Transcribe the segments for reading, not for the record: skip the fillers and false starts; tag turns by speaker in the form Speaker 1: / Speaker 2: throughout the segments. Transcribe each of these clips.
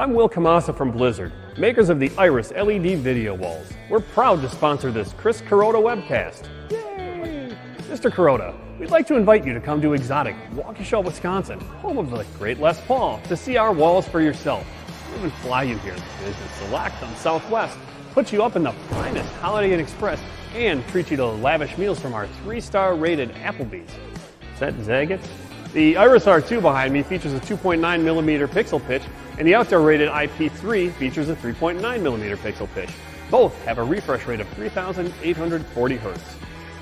Speaker 1: I'm Will Kamasa from Blizzard, makers of the Iris LED video walls. We're proud to sponsor this Chris Kuroda webcast. Yay! Mr. Kuroda, we'd like to invite you to come to exotic Waukesha, Wisconsin, home of the great Les Paul, to see our walls for yourself. We'll even fly you here to visit Select on Southwest, put you up in the finest Holiday Inn Express, and treat you to lavish meals from our 3-star rated Applebee's. Is that Zagat? The Iris R2 behind me features a 2.9mm pixel pitch, and the outdoor rated IP3 features a 3.9mm pixel pitch. Both have a refresh rate of 3,840 Hz.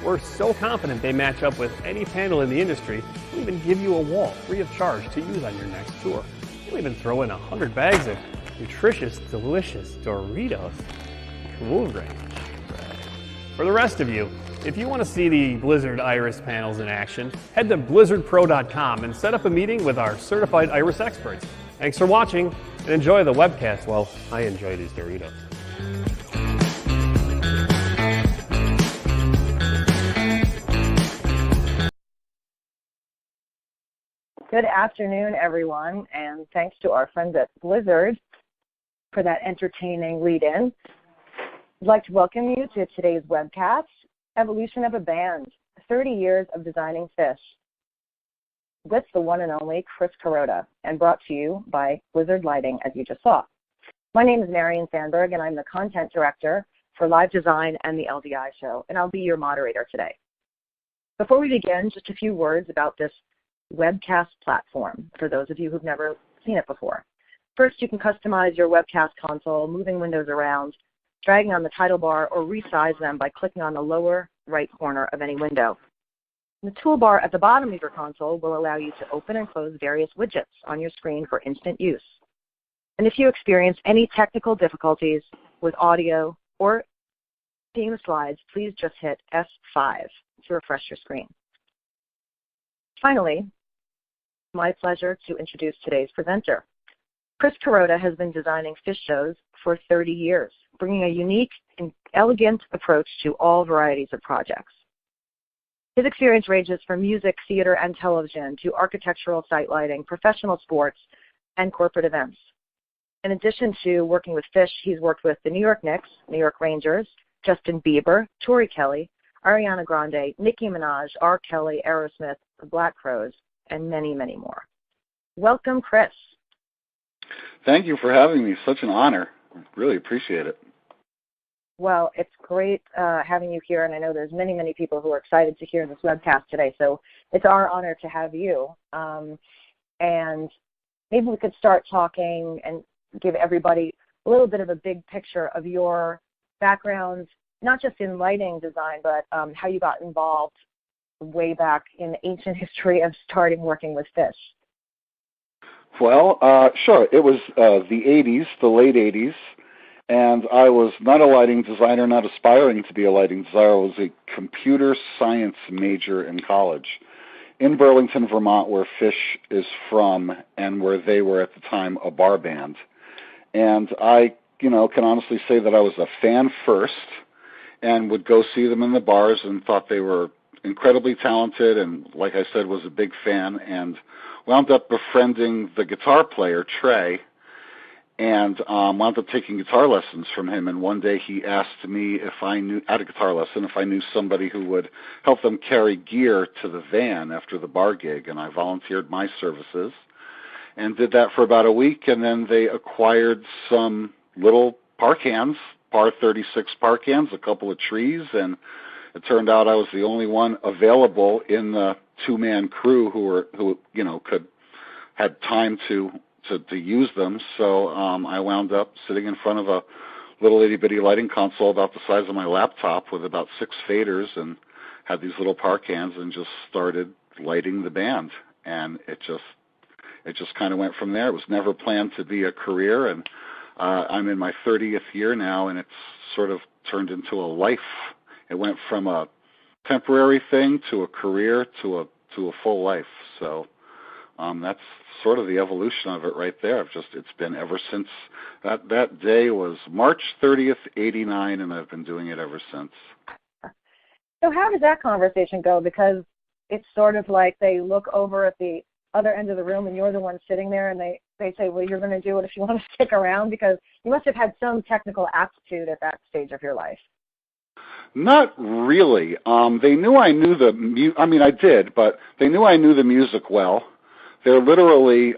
Speaker 1: We're so confident they match up with any panel in the industry, we'll even give you a wall free of charge to use on your next tour. We'll even throw in 100 bags of nutritious, delicious Doritos. Cool range. For the rest of you, if you want to see the Blizzard Iris panels in action, head to blizzardpro.com and set up a meeting with our certified Iris experts. Thanks for watching, and enjoy the webcast while I enjoy these Doritos.
Speaker 2: Good afternoon, everyone, and thanks to our friends at Blizzard for that entertaining lead-in. I'd like to welcome you to today's webcast, Evolution of a Band, 30 Years of Designing Phish, with the one and only Chris Kuroda, and brought to you by Blizzard Lighting, as you just saw. My name is Marion Sandberg, and I'm the Content Director for Live Design and the LDI Show, and I'll be your moderator today. Before we begin, just a few words about this webcast platform for those of you who've never seen it before. First, you can customize your webcast console, moving windows around, dragging on the title bar, or resize them by clicking on the lower right corner of any window. The toolbar at the bottom of your console will allow you to open and close various widgets on your screen for instant use. And if you experience any technical difficulties with audio or seeing the slides, please just hit F5 to refresh your screen. Finally, my pleasure to introduce today's presenter. Chris Kuroda has been designing Phish shows for 30 years, bringing a unique and elegant approach to all varieties of projects. His experience ranges from music, theater, and television to architectural site lighting, professional sports, and corporate events. In addition to working with Phish, he's worked with the New York Knicks, New York Rangers, Justin Bieber, Tori Kelly, Ariana Grande, Nicki Minaj, R. Kelly, Aerosmith, the Black Crowes, and many, many more. Welcome, Chris.
Speaker 3: Thank you for having me. Such an honor. Really appreciate it.
Speaker 2: Well, it's great having you here, and I know there's many, many people who are excited to hear this webcast today, so it's our honor to have you. And maybe we could start talking and give everybody a little bit of a big picture of your background, not just in lighting design, but how you got involved way back in the ancient history of starting working with Phish.
Speaker 3: Well, sure. It was the 80s, the late 80s, and I was not a lighting designer, not aspiring to be a lighting designer. I was a computer science major in college in Burlington, Vermont, where Phish is from and where they were at the time a bar band. And I, can honestly say that I was a fan first and would go see them in the bars and thought they were incredibly talented and, like I said, was a big fan, and wound up befriending the guitar player, Trey, and wound up taking guitar lessons from him. And one day he asked me if I knew, at a guitar lesson, if I knew somebody who would help them carry gear to the van after the bar gig, and I volunteered my services and did that for about a week, and then they acquired some little par cans, par 36 par cans, a couple of trees, and it turned out I was the only one available in the two-man crew who had time to use them. So I wound up sitting in front of a little itty-bitty lighting console about the size of my laptop with about 6 faders and had these little par cans and just started lighting the band. And it just kind of went from there. It was never planned to be a career, and I'm in my 30th year now, and it's sort of turned into a life. It went from a temporary thing to a career to a full life. So that's sort of the evolution of it right there. It's been ever since that day was March 30th, 89, and I've been doing it ever since.
Speaker 2: So how does that conversation go? Because it's sort of like they look over at the other end of the room and you're the one sitting there, and they they say, well, you're going to do it if you want to stick around? Because you must have had some technical aptitude at that stage of your life.
Speaker 3: Not really. They knew I knew I did, but they knew I knew the music well. There literally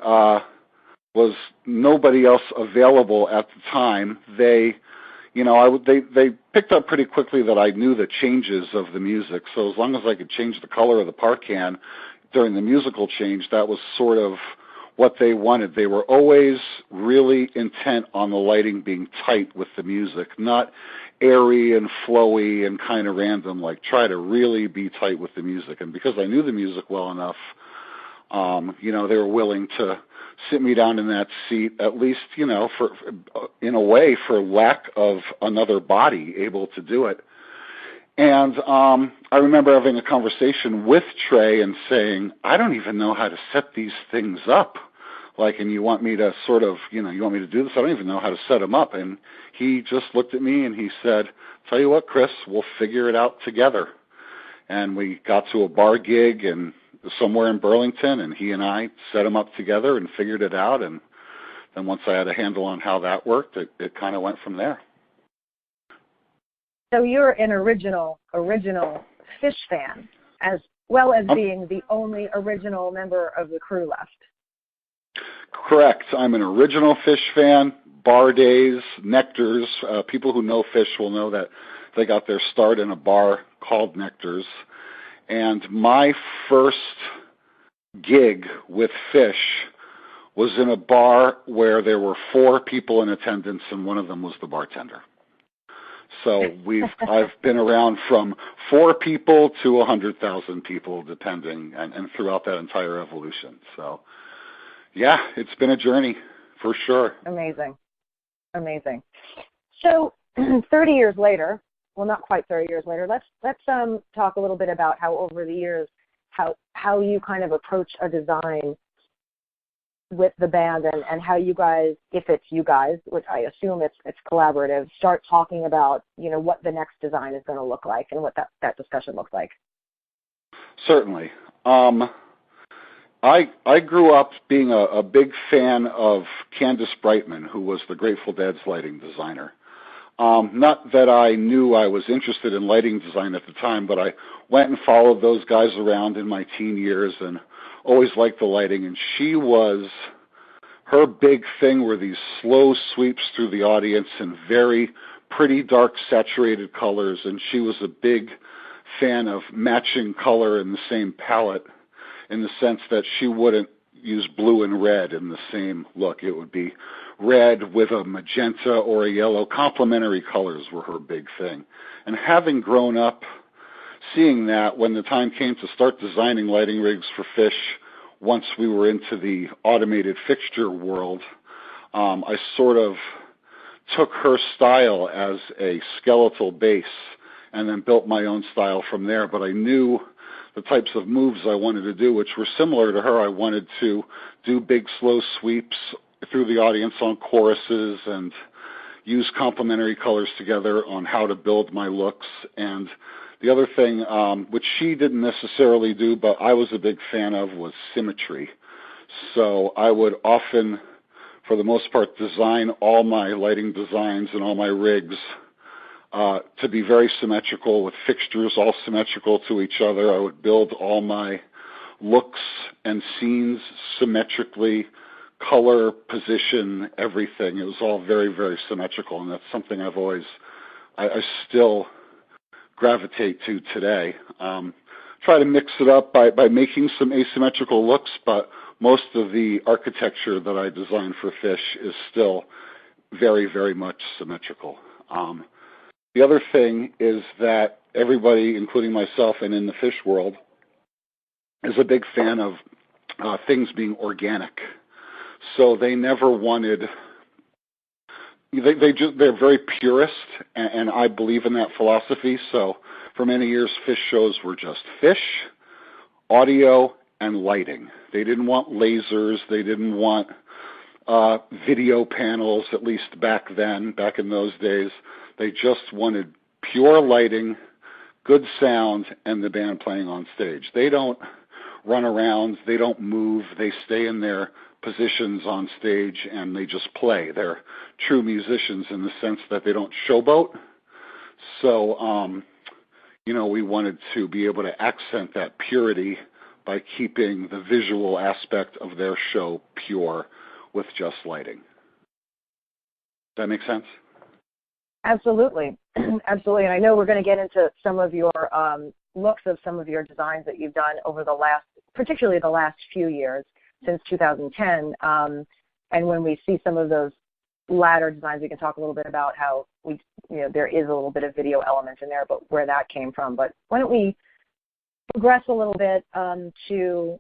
Speaker 3: was nobody else available at the time. They picked up pretty quickly that I knew the changes of the music. So as long as I could change the color of the part can during the musical change, that was sort of what they wanted. They were always really intent on the lighting being tight with the music, not airy and flowy and kind of random, like try to really be tight with the music. And because I knew the music well enough, they were willing to sit me down in that seat, at least, in a way, for lack of another body able to do it. And I remember having a conversation with Trey and saying, I don't even know how to set these things up. And you want me to sort of, you want me to do this? I don't even know how to set them up. And he just looked at me and he said, tell you what, Chris, we'll figure it out together. And we got to a bar gig and somewhere in Burlington, and he and I set them up together and figured it out. And then once I had a handle on how that worked, it kind of went from there.
Speaker 2: So you're an original Phish fan, as well as being the only original member of the crew left.
Speaker 3: Correct. I'm an original Phish fan. Bar days, Nectar's. People who know Phish will know that they got their start in a bar called Nectar's. And my first gig with Phish was in a bar where there were 4 people in attendance, and one of them was the bartender. So I've been around from 4 people to 100,000 people, depending, and throughout that entire evolution. So, yeah, it's been a journey for sure.
Speaker 2: Amazing. So, 30 years later, well, not quite 30 years later, let's talk a little bit about how over the years, how you kind of approach a design with the band, and how you guys, if it's you guys, which I assume it's collaborative, start talking about, what the next design is going to look like and what that discussion looks like.
Speaker 3: Certainly. I grew up being a big fan of Candace Brightman, who was the Grateful Dead's lighting designer. Not that I knew I was interested in lighting design at the time, but I went and followed those guys around in my teen years and always liked the lighting. And her big thing were these slow sweeps through the audience in very pretty dark saturated colors. And she was a big fan of matching color in the same palette, in the sense that she wouldn't use blue and red in the same look. It would be red with a magenta or a yellow. Complementary colors were her big thing. And having grown up seeing that, when the time came to start designing lighting rigs for Phish, once we were into the automated fixture world, I sort of took her style as a skeletal base and then built my own style from there. But I knew the types of moves I wanted to do, which were similar to her. I wanted to do big, slow sweeps through the audience on choruses and use complementary colors together on how to build my looks. And the other thing, which she didn't necessarily do, but I was a big fan of, was symmetry. So I would often, for the most part, design all my lighting designs and all my rigs to be very symmetrical, with fixtures all symmetrical to each other. I would build all my looks and scenes symmetrically, color, position, everything. It was all very, very symmetrical, and that's something I still gravitate to today. Try to mix it up by making some asymmetrical looks, but most of the architecture that I design for Phish is still very, very much symmetrical. The other thing is that everybody, including myself and in the Phish world, is a big fan of things being organic. So they never wanted, they're very purist, and I believe in that philosophy. So for many years, Phish shows were just Phish, audio, and lighting. They didn't want lasers. They didn't want video panels, at least back in those days. They just wanted pure lighting, good sound, and the band playing on stage. They don't run around. They don't move. They stay in their positions on stage and they just play. They're true musicians in the sense that they don't showboat. So, we wanted to be able to accent that purity by keeping the visual aspect of their show pure with just lighting. Does that make sense?
Speaker 2: Absolutely. Absolutely. And I know we're going to get into some of your looks of some of your designs that you've done over particularly the last few years since 2010. And when we see some of those latter designs, we can talk a little bit about how there is a little bit of video element in there, but where that came from. But why don't we progress a little bit to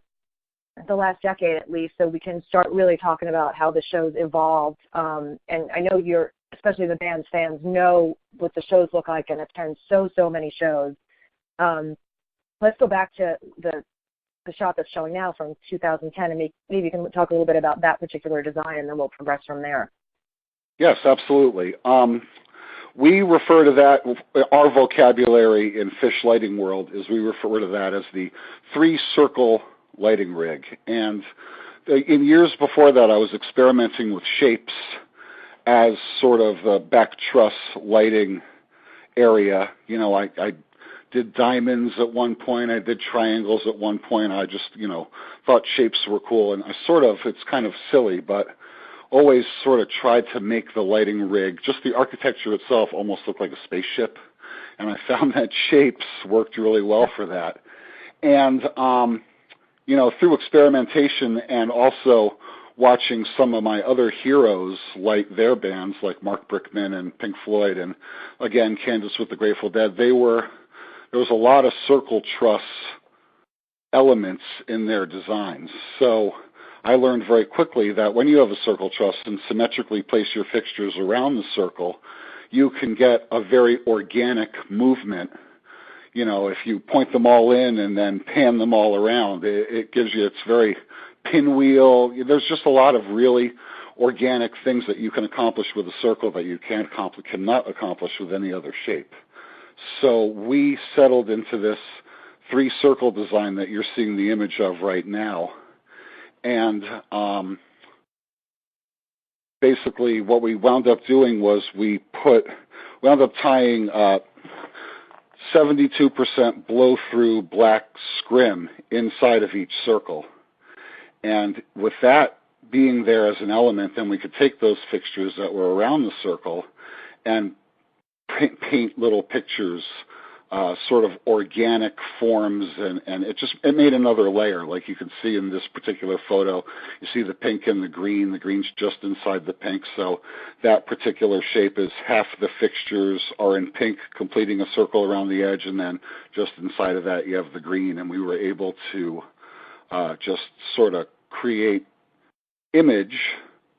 Speaker 2: the last decade at least, so we can start really talking about how the show's evolved. And I know especially the band's fans know what the shows look like and attend so many shows. Let's go back to the shot that's showing now from 2010, and maybe you can talk a little bit about that particular design, and then we'll progress from there.
Speaker 3: Yes, absolutely. We refer to that, our vocabulary in Phish lighting world is we refer to that as the 3-circle lighting rig. And in years before that, I was experimenting with shapes as sort of the back truss lighting area. I did diamonds at one point. I did triangles at one point. I just, thought shapes were cool. And it's kind of silly, but always sort of tried to make the lighting rig, just the architecture itself, almost look like a spaceship. And I found that shapes worked really well for that. And, through experimentation and also watching some of my other heroes light their bands, like Mark Brickman and Pink Floyd, and again, Candace with the Grateful Dead, there was a lot of circle truss elements in their designs. So I learned very quickly that when you have a circle truss and symmetrically place your fixtures around the circle, you can get a very organic movement. If you point them all in and then pan them all around, it's very pinwheel. There's just a lot of really organic things that you can accomplish with a circle that you cannot accomplish with any other shape. So we settled into this 3-circle design that you're seeing the image of right now. And basically what we wound up doing was we wound up tying 72% blow-through black scrim inside of each circle. And with that being there as an element, then we could take those fixtures that were around the circle and paint little pictures, sort of organic forms, and it made another layer. Like you can see in this particular photo, you see the pink and the green. The green's just inside the pink, so that particular shape is half the fixtures are in pink, completing a circle around the edge, and then just inside of that you have the green, and we were able to just sort of create image,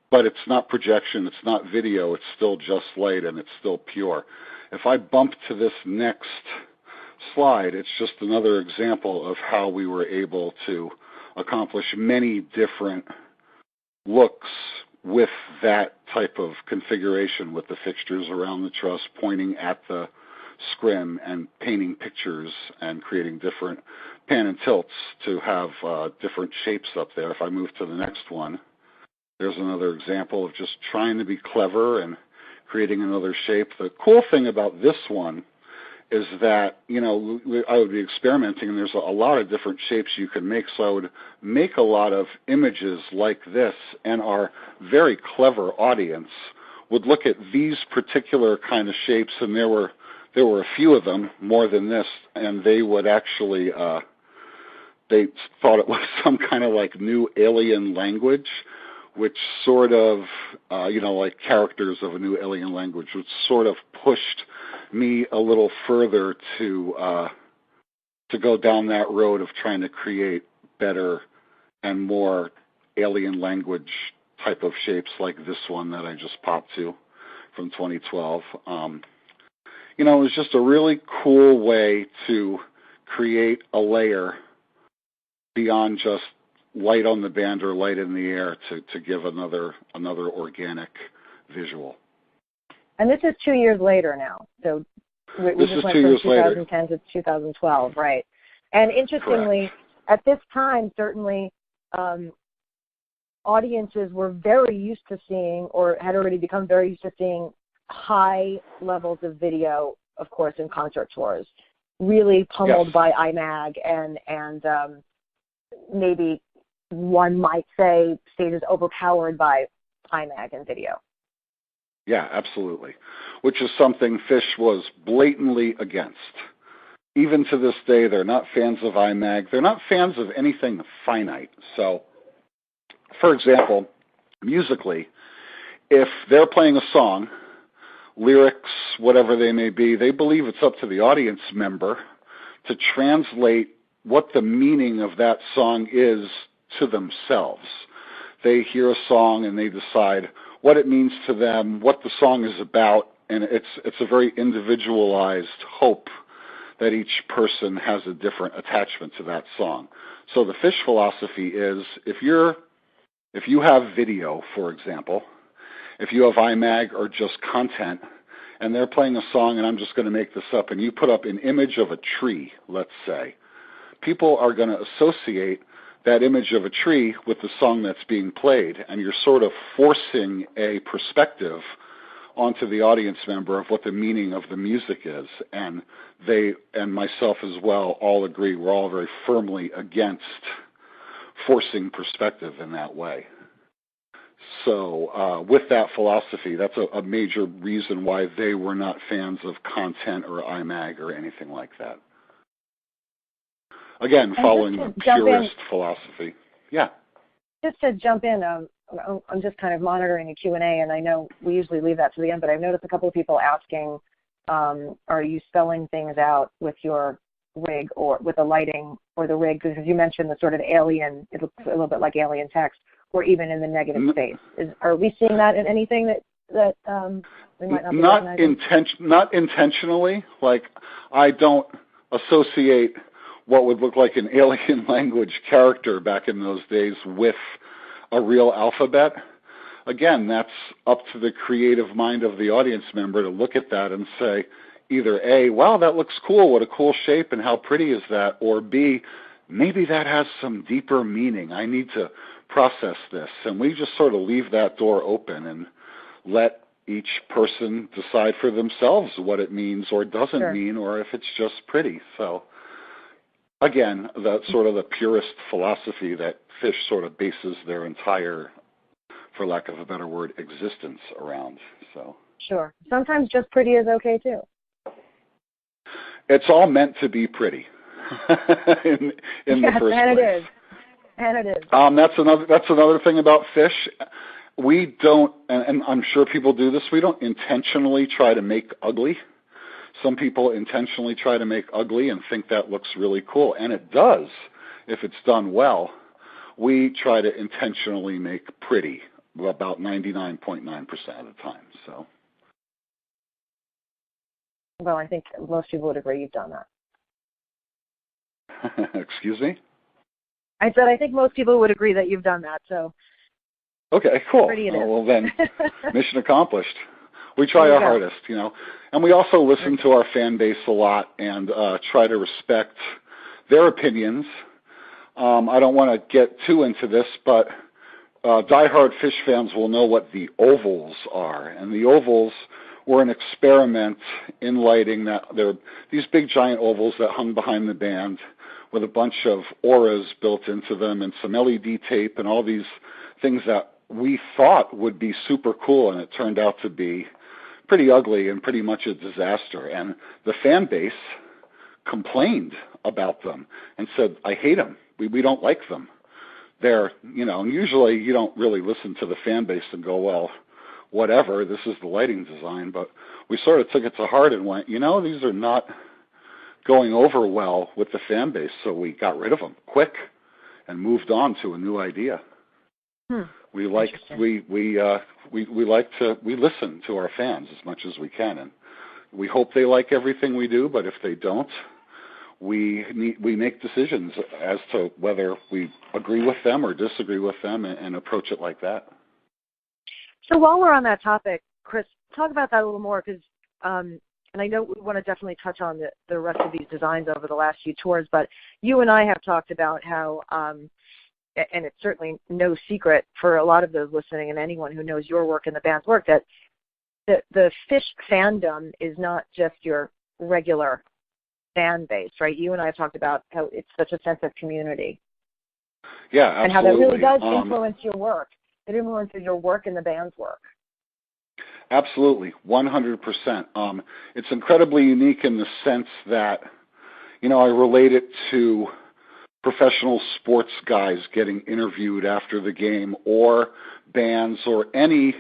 Speaker 3: but it's not projection, it's not video, it's still just light, and it's still pure. If I bump to this next slide, it's just another example of how we were able to accomplish many different looks with that type of configuration, with the fixtures around the truss pointing at the scrim and painting pictures and creating different pan and tilts to have different shapes up there. If I move to the next one, there's another example of just trying to be clever and creating another shape. The cool thing about this one is that, I would be experimenting, and there's a lot of different shapes you can make, so I would make a lot of images like this, and our very clever audience would look at these particular kind of shapes, and there were a few of them, more than this, and they would actually, they thought it was some kind of like new alien language, which sort of, like characters of a new alien language, which sort of pushed me a little further to go down that road of trying to create better and more alien language type of shapes like this one that I just popped to from 2012. It was just a really cool way to create a layer beyond just light on the band or light in the air to give another organic visual.
Speaker 2: And this is 2 years later now. So we just went from 2010 to 2012, right? And interestingly,
Speaker 3: correct.
Speaker 2: At this time, certainly audiences were very used to seeing, or had already become very used to seeing, high levels of video, of course, in concert tours, really pummeled by IMAG, and maybe one might say stages overpowered by IMAG and video.
Speaker 3: Yeah, absolutely. Which is something Phish was blatantly against. Even to this day, they're not fans of IMAG. They're not fans of anything finite. So, for example, musically, if they're playing a song, lyrics, whatever they may be, they believe it's up to the audience member to translate what the meaning of that song is to themselves. They hear a song and they decide what it means to them, what the song is about, and it's a very individualized hope that each person has a different attachment to that song. So the Phish philosophy is if you have video, for example, if you have IMAG or just content, and they're playing a song, and I'm just going to make this up, and you put up an image of a tree, let's say, people are going to associate that image of a tree with the song that's being played, and you're sort of forcing a perspective onto the audience member of what the meaning of the music is. And they, and myself as well, all agree we're all very firmly against forcing perspective in that way. So with that philosophy, that's a major reason why they were not fans of content or IMAG or anything like that. Again, following the purist philosophy. Yeah.
Speaker 2: Just to jump in, I'm just kind of monitoring the Q&A, and I know we usually leave that to the end, but I've noticed a couple of people asking, are you spelling things out with your rig or with the lighting or the rig? Because you mentioned the sort of alien, it looks a little bit like alien text, or even in the negative space. Are we seeing that in anything that we might not be recognizing?
Speaker 3: Not intentionally. Like, I don't associate what would look like an alien language character back in those days with a real alphabet. Again, that's up to the creative mind of the audience member to look at that and say, either A, wow, that looks cool, what a cool shape and how pretty is that, or B, maybe that has some deeper meaning. I need to process this. And we just sort of leave that door open and let each person decide for themselves what it means or doesn't mean, or if it's just pretty. So again, that's sort of the purist philosophy that Phish sort of bases their entire, for lack of a better word, existence around. So
Speaker 2: sure. Sometimes just pretty is okay too.
Speaker 3: It's all meant to be pretty in the first
Speaker 2: and
Speaker 3: place.
Speaker 2: It is. And it is.
Speaker 3: That's another thing about Phish. We don't, and I'm sure people do this, we don't intentionally try to make ugly. Some people intentionally try to make ugly and think that looks really cool, and it does if it's done well. We try to intentionally make pretty about 99.9% of the time. So,
Speaker 2: well, I think most people would agree you've done
Speaker 3: that. Excuse me?
Speaker 2: I said I think most people would agree that you've done that. So.
Speaker 3: Okay, cool. Well, then, mission accomplished. We try our hardest, you know. And we also listen to our fan base a lot and try to respect their opinions. I don't want to get too into this, but diehard Phish fans will know what the ovals are. And the ovals were an experiment in lighting. That they're these big giant ovals that hung behind the band with a bunch of auras built into them and some LED tape and all these things that we thought would be super cool, and it turned out to be pretty ugly and pretty much a disaster. And the fan base complained about them and said, I hate them. We don't like them. They're, you know, and usually you don't really listen to the fan base and go, well, whatever, this is the lighting design. But we sort of took it to heart and went, you know, these are not going over well with the fan base. So we got rid of them quick and moved on to a new idea. We listen to our fans as much as we can, and we hope they like everything we do. But if they don't, we make decisions as to whether we agree with them or disagree with them, and approach it like that.
Speaker 2: So while we're on that topic, Chris, talk about that a little more, because and I know we want to definitely touch on the rest of these designs over the last few tours, but you and I have talked about how and it's certainly no secret for a lot of those listening and anyone who knows your work and the band's work, that the Phish fandom is not just your regular fan base, right? You and I have talked about how it's such a sense of community.
Speaker 3: Yeah, absolutely.
Speaker 2: And how that really does influence your work. It influences your work and the band's work.
Speaker 3: Absolutely, 100%. It's incredibly unique in the sense that, I relate it to professional sports guys getting interviewed after the game, or bands, or any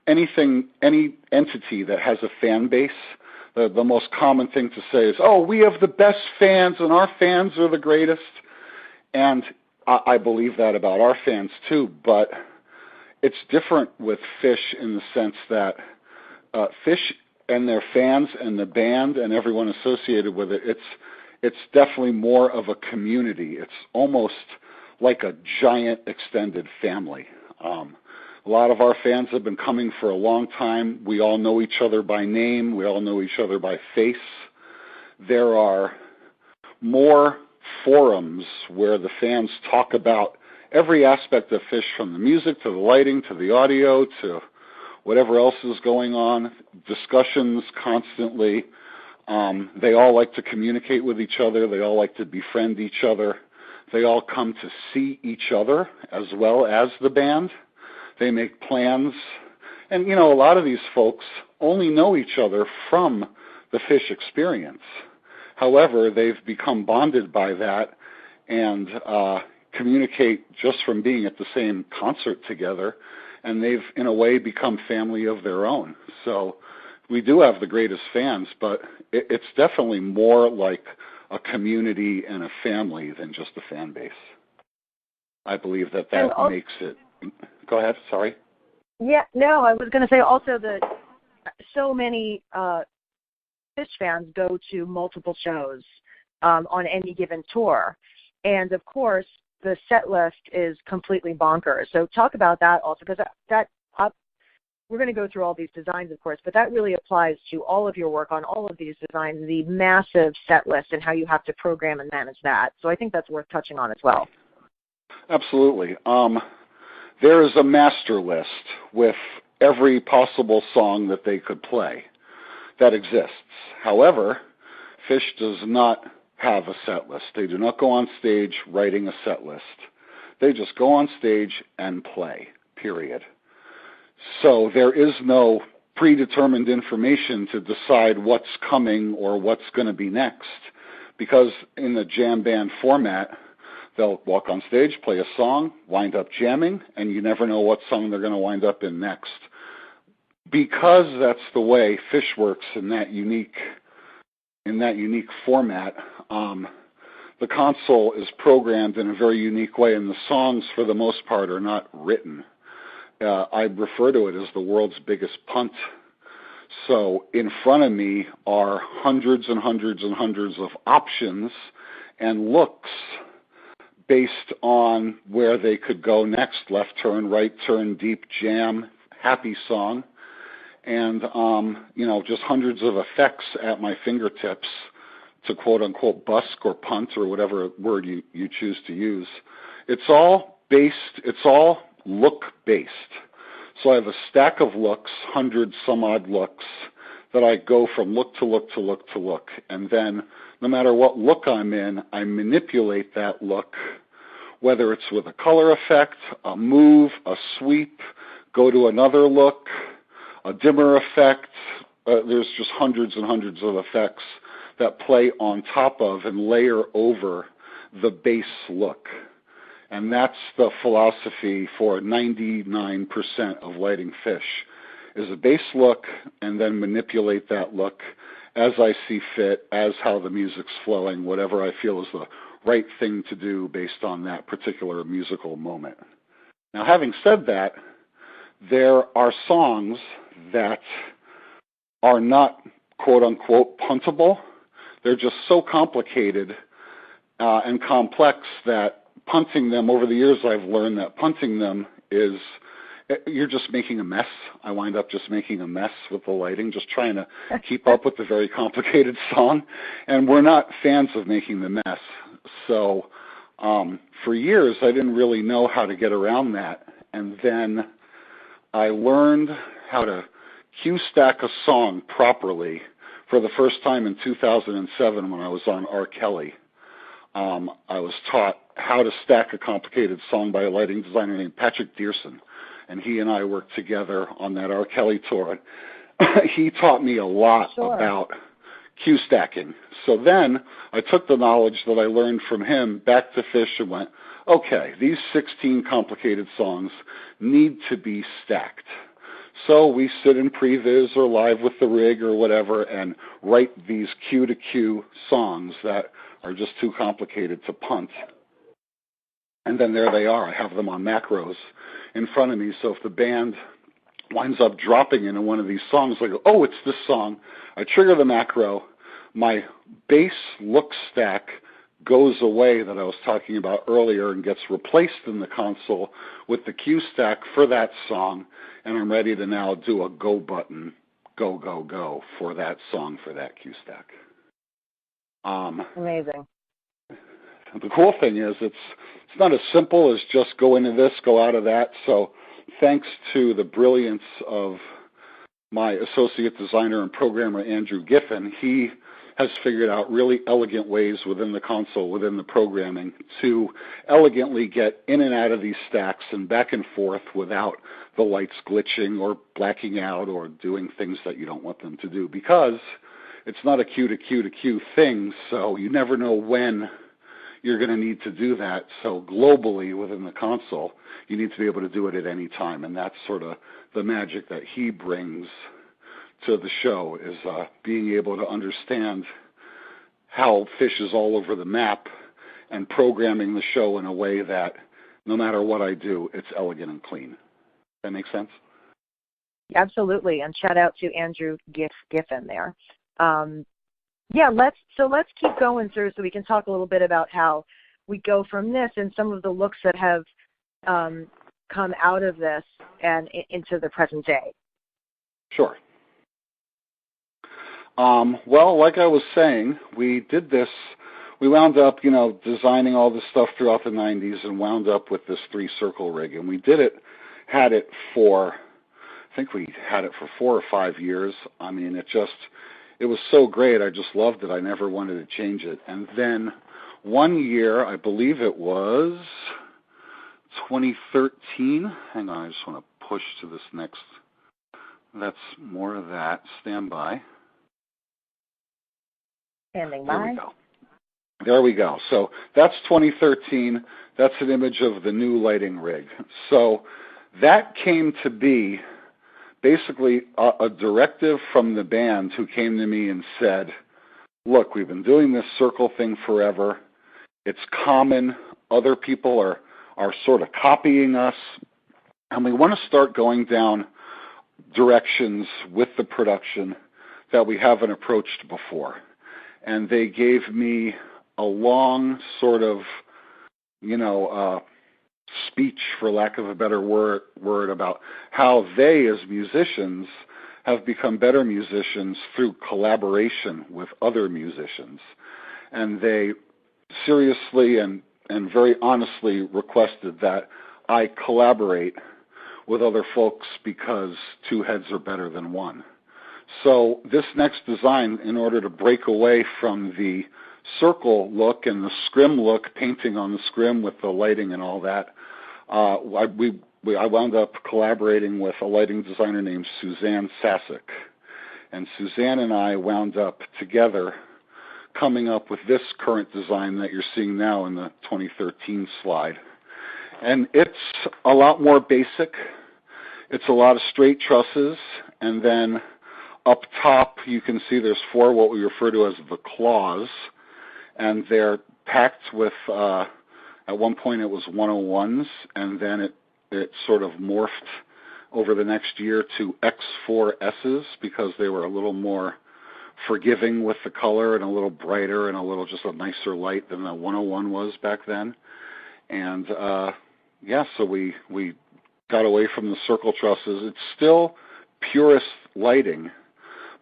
Speaker 3: entity that has a fan base. The most common thing to say is, "Oh, we have the best fans, and our fans are the greatest." And I believe that about our fans too, but it's different with Phish in the sense that Phish and their fans and the band and everyone associated with it, it's definitely more of a community. It's almost like a giant extended family. A lot of our fans have been coming for a long time. We all know each other by name. We all know each other by face. There are more forums where the fans talk about every aspect of Phish, from the music to the lighting to the audio to whatever else is going on, discussions constantly. They all like to communicate with each other. They all like to befriend each other. They all come to see each other as well as the band. They make plans. And, a lot of these folks only know each other from the Phish experience. However, they've become bonded by that and communicate just from being at the same concert together, and they've, in a way, become family of their own. So we do have the greatest fans, but it's definitely more like a community and a family than just a fan base. I believe that makes it... Go ahead, sorry.
Speaker 2: Yeah, no, I was going to say also that so many Phish fans go to multiple shows on any given tour. And, of course, the set list is completely bonkers. So talk about that also, because we're going to go through all these designs, of course, but that really applies to all of your work on all of these designs, the massive set list and how you have to program and manage that. So I think that's worth touching on as well.
Speaker 3: Absolutely. There is a master list with every possible song that they could play that exists. However, Phish does not have a set list. They do not go on stage writing a set list. They just go on stage and play, period. So there is no predetermined information to decide what's coming or what's going to be next, because in the jam band format, they'll walk on stage, play a song, wind up jamming, and you never know what song they're going to wind up in next. Because that's the way Phish works in that unique format, the console is programmed in a very unique way, and the songs, for the most part, are not written. I refer to it as the world's biggest punt. So in front of me are hundreds and hundreds and hundreds of options and looks based on where they could go next: left turn, right turn, deep jam, happy song, and just hundreds of effects at my fingertips to quote unquote busk or punt or whatever word you choose to use. It's all look based. So I have a stack of looks, 100 some odd looks, that I go from look to look to look to look. And then no matter what look I'm in, I manipulate that look, whether it's with a color effect, a move, a sweep, go to another look, a dimmer effect. There's just hundreds and hundreds of effects that play on top of and layer over the base look. And that's the philosophy for 99% of lighting Phish, is a base look and then manipulate that look as I see fit, as how the music's flowing, whatever I feel is the right thing to do based on that particular musical moment. Now, having said that, there are songs that are not quote-unquote puntable. They're just so complicated and complex that punting them, over the years I've learned that punting them is, you're just making a mess. I wind up just making a mess with the lighting, just trying to keep up with the very complicated song. And we're not fans of making the mess. So For years, I didn't really know how to get around that. And then I learned how to cue stack a song properly for the first time in 2007 when I was on R. Kelly. I was taught how to stack a complicated song by a lighting designer named Patrick Dearson, and he and I worked together on that R. Kelly tour. He taught me a lot about cue stacking. So then I took the knowledge that I learned from him back to Phish and went, okay, these 16 complicated songs need to be stacked. So we sit in previs or live with the rig or whatever and write these cue-to-cue songs that are just too complicated to punt. And then there they are. I have them on macros in front of me. So if the band winds up dropping into one of these songs, I go, oh, it's this song. I trigger the macro. My bass look stack goes away that I was talking about earlier and gets replaced in the console with the cue stack for that song, and I'm ready to now do a go button, go, go, go for that song for that cue stack.
Speaker 2: Amazing.
Speaker 3: The cool thing is it's not as simple as just go into this, go out of that. So thanks to the brilliance of my associate designer and programmer, Andrew Giffen, he has figured out really elegant ways within the console, within the programming, to elegantly get in and out of these stacks and back and forth without the lights glitching or blacking out or doing things that you don't want them to do, because it's not a cue to cue to cue thing, so you never know when you're going to need to do that. So globally within the console, you need to be able to do it at any time, and that's sort of the magic that he brings to the show, is being able to understand how Phish is all over the map and programming the show in a way that no matter what I do, it's elegant and clean. That make sense?
Speaker 2: Absolutely, and shout out to Andrew Giffen there. Let's keep going, sir, so we can talk a little bit about how we go from this and some of the looks that have come out of this and into the present day.
Speaker 3: Sure. Well, like I was saying, we did this. We wound up, designing all this stuff throughout the 90s and wound up with this 3-circle rig. And we had it for 4 or 5 years. I mean, it was so great. I just loved it. I never wanted to change it. And then one year, I believe it was 2013. Hang on, I just want to push to this next. That's more of that. Stand by.
Speaker 2: Standing by.
Speaker 3: There we go. So that's 2013. That's an image of the new lighting rig. So that came to be basically a directive from the band, who came to me and said, look, we've been doing this circle thing forever. It's common. Other people are sort of copying us. And we want to start going down directions with the production that we haven't approached before. And they gave me a long sort of, speech, for lack of a better word, about how they as musicians have become better musicians through collaboration with other musicians. And they seriously and very honestly requested that I collaborate with other folks because two heads are better than one. So this next design, in order to break away from the circle look and the scrim look, painting on the scrim with the lighting and all that, I wound up collaborating with a lighting designer named Suzanne Sasek. And Suzanne and I wound up together coming up with this current design that you're seeing now in the 2013 slide. And it's a lot more basic. It's a lot of straight trusses, and then up top, you can see there's 4 what we refer to as the claws, and they're packed with, at one point it was 101s, and then it sort of morphed over the next year to X4Ss because they were a little more forgiving with the color and a little brighter and a little just a nicer light than the 101 was back then. And, so we got away from the circle trusses. It's still purist lighting,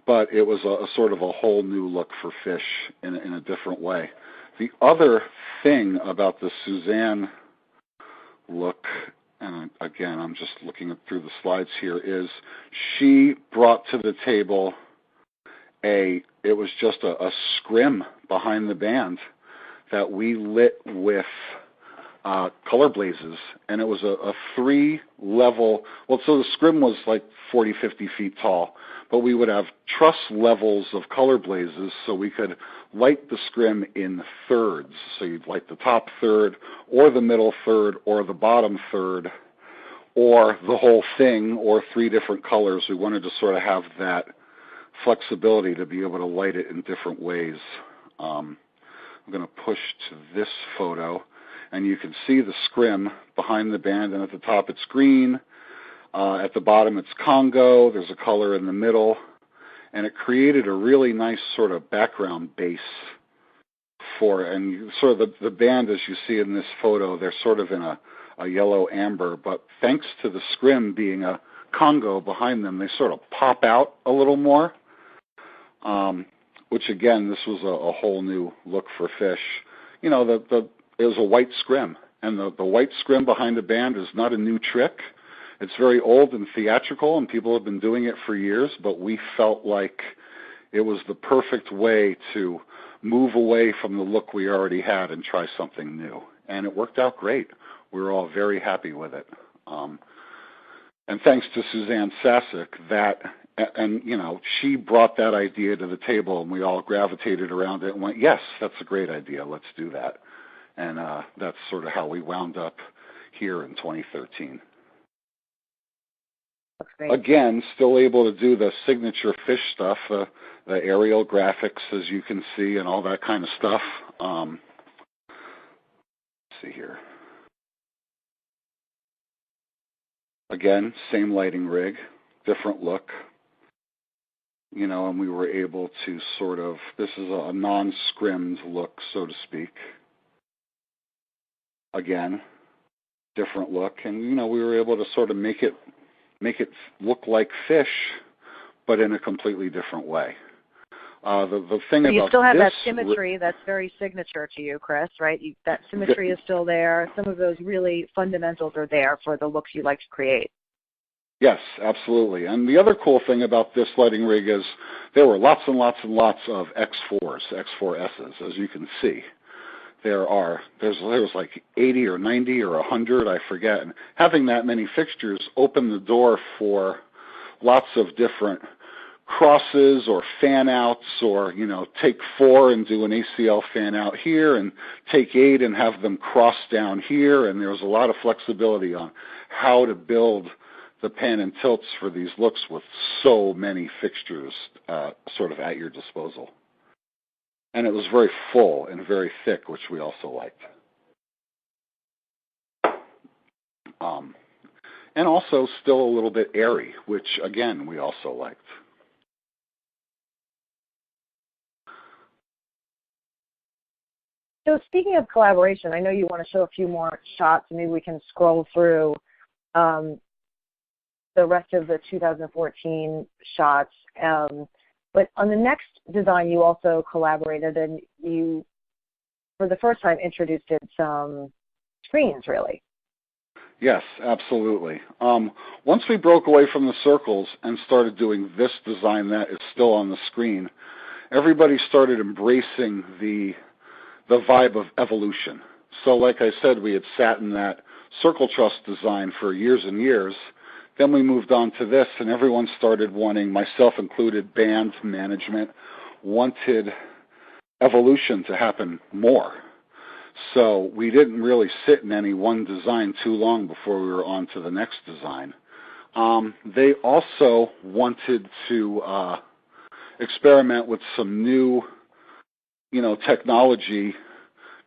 Speaker 3: but it was a sort of a whole new look for Phish in a different way. The other thing about the Suzanne look, and again, I'm just looking through the slides here, is she brought to the table it was just a scrim behind the band that we lit with color blazes, and it was a 3-level, well, so the scrim was like 40, 50 feet tall, but we would have truss levels of color blazes so we could light the scrim in thirds. So you'd light the top third, or the middle third, or the bottom third, or the whole thing, or 3 different colors. We wanted to sort of have that flexibility to be able to light it in different ways. I'm going to push to this photo, and you can see the scrim behind the band, and at the top it's green. At the bottom it's Congo. There's a color in the middle, and it created a really nice sort of background base for it. And sort of the band, as you see in this photo, they're sort of in a yellow amber, but thanks to the scrim being a Congo behind them, they sort of pop out a little more, which again, this was a whole new look for Phish. You know, it was a white scrim, and the white scrim behind the band is not a new trick. It's very old and theatrical, and people have been doing it for years, but we felt like it was the perfect way to move away from the look we already had and try something new. And it worked out great. We were all very happy with it. And thanks to Suzanne Sasek, you know, she brought that idea to the table, and we all gravitated around it and went, yes, that's a great idea. Let's do that. And that's sort of how we wound up here in 2013.
Speaker 2: That's great.
Speaker 3: Again, still able to do the signature Phish stuff, the aerial graphics, as you can see, and all that kind of stuff. Let's see here. Again, same lighting rig, different look. You know, and we were able to sort of, this is a non-scrimmed look, so to speak. Again, different look, and you know, we were able to sort of make it look like Phish, but in a completely different way. The thing about
Speaker 2: you still have
Speaker 3: this,
Speaker 2: that symmetry that's very signature to you, Chris, right? That symmetry is still there. Some of those really fundamentals are there for the looks you like to create.
Speaker 3: Yes, absolutely. And the other cool thing about this lighting rig is there were lots and lots and lots of X4s, X4Ss, as you can see. There was like 80 or 90 or 100, I forget. And having that many fixtures opened the door for lots of different crosses or fan outs, or, you know, take 4 and do an ACL fan out here, and take 8 and have them cross down here. And there was a lot of flexibility on how to build the pan and tilts for these looks with so many fixtures sort of at your disposal. And it was very full and very thick, which we also liked. And also still a little bit airy, which, again, we also liked.
Speaker 2: So speaking of collaboration, I know you want to show a few more shots, and maybe we can scroll through the rest of the 2014 shots. But on the next design, you also collaborated, and you, for the first time, introduced some screens, really.
Speaker 3: Yes, absolutely. Once we broke away from the circles and started doing this design that is still on the screen, everybody started embracing the vibe of evolution. So like I said, we had sat in that circle truss design for years and years. Then we moved on to this, and everyone started wanting, myself included, band management, wanted evolution to happen more. So we didn't really sit in any one design too long before we were on to the next design. They also wanted to experiment with some new, you know, technology,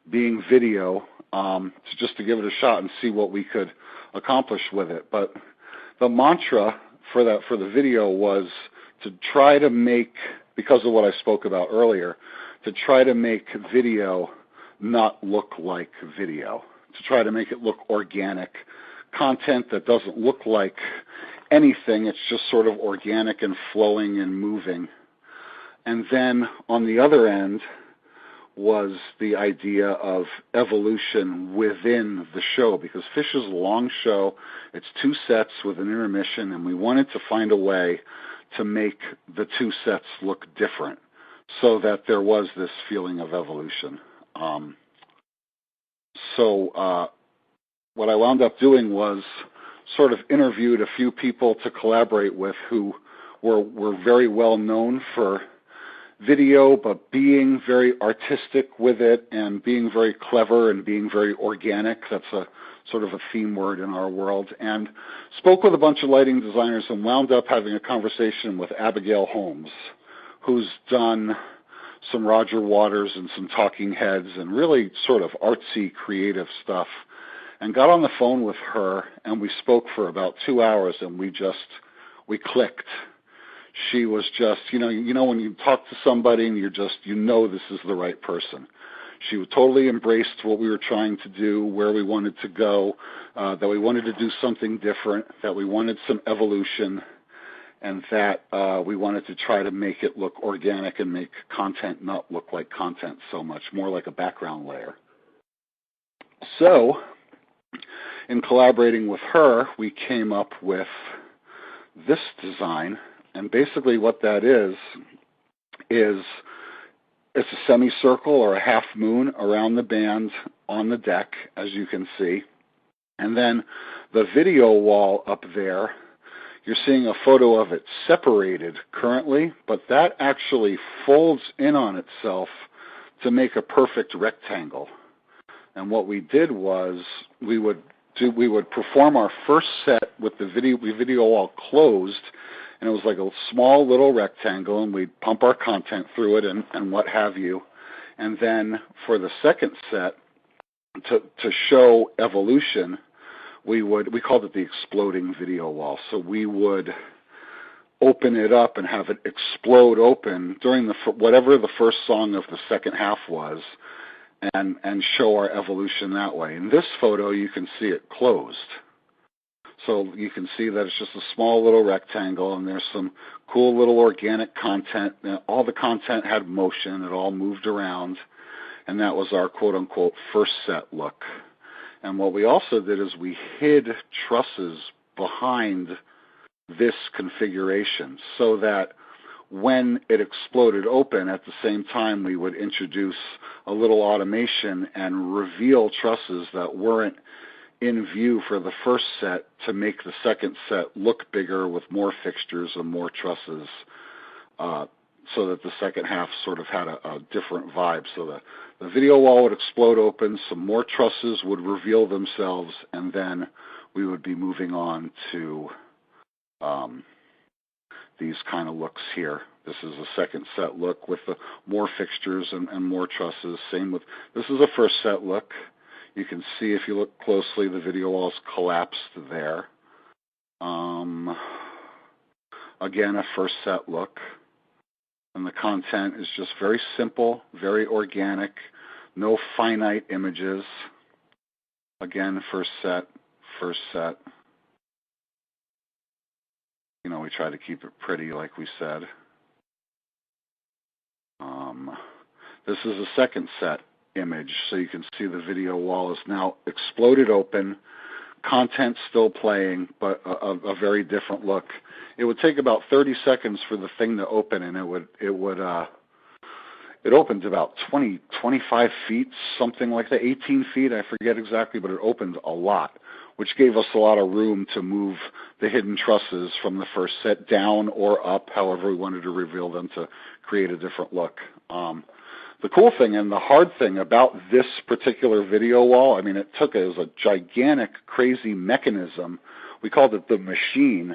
Speaker 3: being video, just to give it a shot and see what we could accomplish with it. But the mantra for the video was to try to make, because of what I spoke about earlier, to try to make video not look like video, to try to make it look organic, content that doesn't look like anything. It's just sort of organic and flowing and moving. And then on the other end, was the idea of evolution within the show, because Phish is a long show. It's 2 sets with an intermission, and we wanted to find a way to make the 2 sets look different so that there was this feeling of evolution. What I wound up doing was sort of interviewed a few people to collaborate with who were very well known for video, but being very artistic with it and being very clever and being very organic. That's a sort of a theme word in our world. And spoke with a bunch of lighting designers and wound up having a conversation with Abigail Holmes, who's done some Roger Waters and some Talking Heads and really sort of artsy, creative stuff. And got on the phone with her, and we spoke for about 2 hours, and we clicked. She was just, you know, when you talk to somebody and this is the right person. She totally embraced what we were trying to do, where we wanted to go, that we wanted to do something different, that we wanted some evolution, and that we wanted to try to make it look organic and make content not look like content so much, more like a background layer. So, in collaborating with her, we came up with this design, and basically what that is it's a semicircle or a half moon around the band on the deck, as you can see. And then the video wall up there, you're seeing a photo of it separated currently, but that actually folds in on itself to make a perfect rectangle. And what we did was we would perform our first set with the video wall closed, and it was like a small little rectangle, and we'd pump our content through it and what have you. And then for the second set, to show evolution, we called it the exploding video wall. So we would open it up and have it explode open during whatever the first song of the second half was, and show our evolution that way. In this photo, you can see it closed. So you can see that it's just a small little rectangle, and there's some cool little organic content. All the content had motion. It all moved around, and that was our quote-unquote first set look. And what we also did is we hid trusses behind this configuration so that when it exploded open, at the same time we would introduce a little automation and reveal trusses that weren't in view for the first set to make the second set look bigger with more fixtures and more trusses, so that the second half sort of had a different vibe. So the video wall would explode open, some more trusses would reveal themselves, and then we would be moving on to these kind of looks here. This is a second set look with the more fixtures and more trusses. Same with, this is a first set look. You can see if you look closely, the video wall's collapsed there. Again, a first set look. And the content is just very simple, very organic, no finite images. Again, first set, first set. You know, we try to keep it pretty, like we said. This is a second set image, so you can see the video wall is now exploded open, content still playing, but a very different look. It would take about 30 seconds for the thing to open, and it opened about 25 feet, something like that, 18 feet, I forget exactly, but it opened a lot, which gave us a lot of room to move the hidden trusses from the first set down or up, however we wanted to reveal them to create a different look. The cool thing and the hard thing about this particular video wall, I mean, it was a gigantic, crazy mechanism. We called it the machine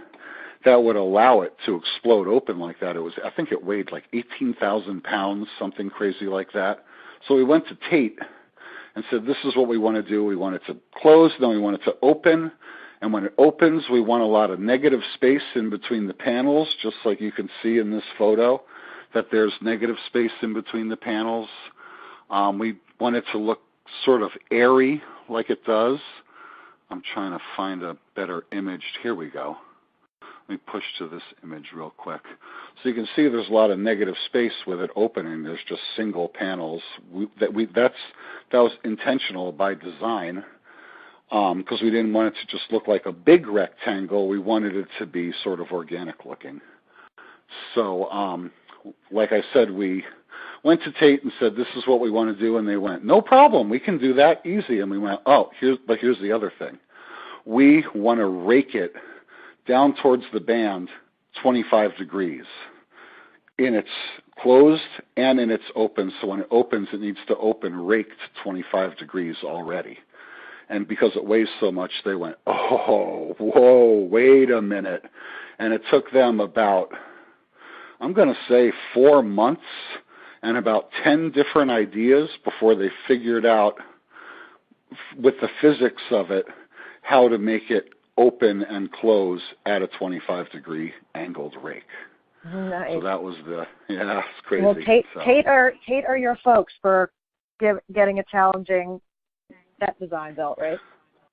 Speaker 3: that would allow it to explode open like that. I think it weighed like 18,000 pounds, something crazy like that. So we went to Tate and said, this is what we want to do. We want it to close, then we want it to open. And when it opens, we want a lot of negative space in between the panels, just like you can see in this photo, that there's negative space in between the panels. We want it to look sort of airy like it does. I'm trying to find a better image. Here we go. Let me push to this image real quick. So you can see there's a lot of negative space with it opening. There's just single panels. That was intentional by design, because we didn't want it to just look like a big rectangle. We wanted it to be sort of organic looking. So, like I said, we went to Tate and said, this is what we want to do, and they went, no problem, we can do that easy. And we went, here's the other thing. We want to rake it down towards the band 25 degrees in its closed and in its open. So when it opens, it needs to open raked 25 degrees already. And because it weighs so much, they went, oh, whoa, wait a minute. And it took them about, I'm going to say 4 months and about 10 different ideas before they figured out, with the physics of it, how to make it open and close at a 25-degree angled rake.
Speaker 2: Nice.
Speaker 3: So that was it's crazy.
Speaker 2: Well, Tate are your folks for getting a challenging set design built, right?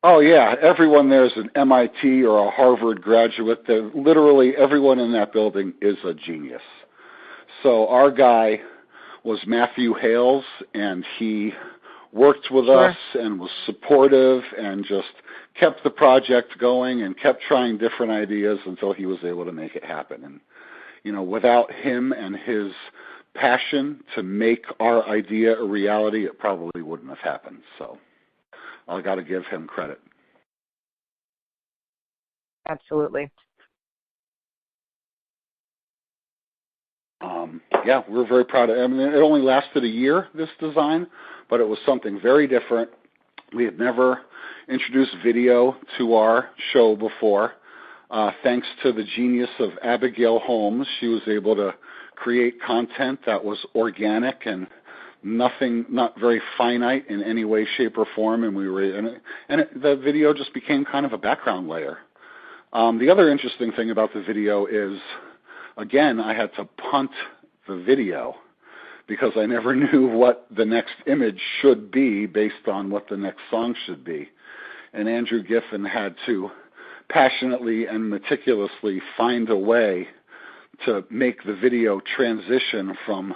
Speaker 3: Oh, yeah. Everyone there is an MIT or a Harvard graduate. Literally everyone in that building is a genius. So our guy was Matthew Hales, and he worked with us and was supportive and just kept the project going and kept trying different ideas until he was able to make it happen. And, without him and his passion to make our idea a reality, it probably wouldn't have happened. So I got to give him credit.
Speaker 2: Absolutely.
Speaker 3: We're very proud of it. I mean, it only lasted a year, this design, but it was something very different. We had never introduced video to our show before. Thanks to the genius of Abigail Holmes, she was able to create content that was organic and not very finite in any way, shape, or form, and the video just became kind of a background layer. The other interesting thing about the video is, again, I had to punt the video because I never knew what the next image should be based on what the next song should be. And Andrew Giffen had to passionately and meticulously find a way to make the video transition from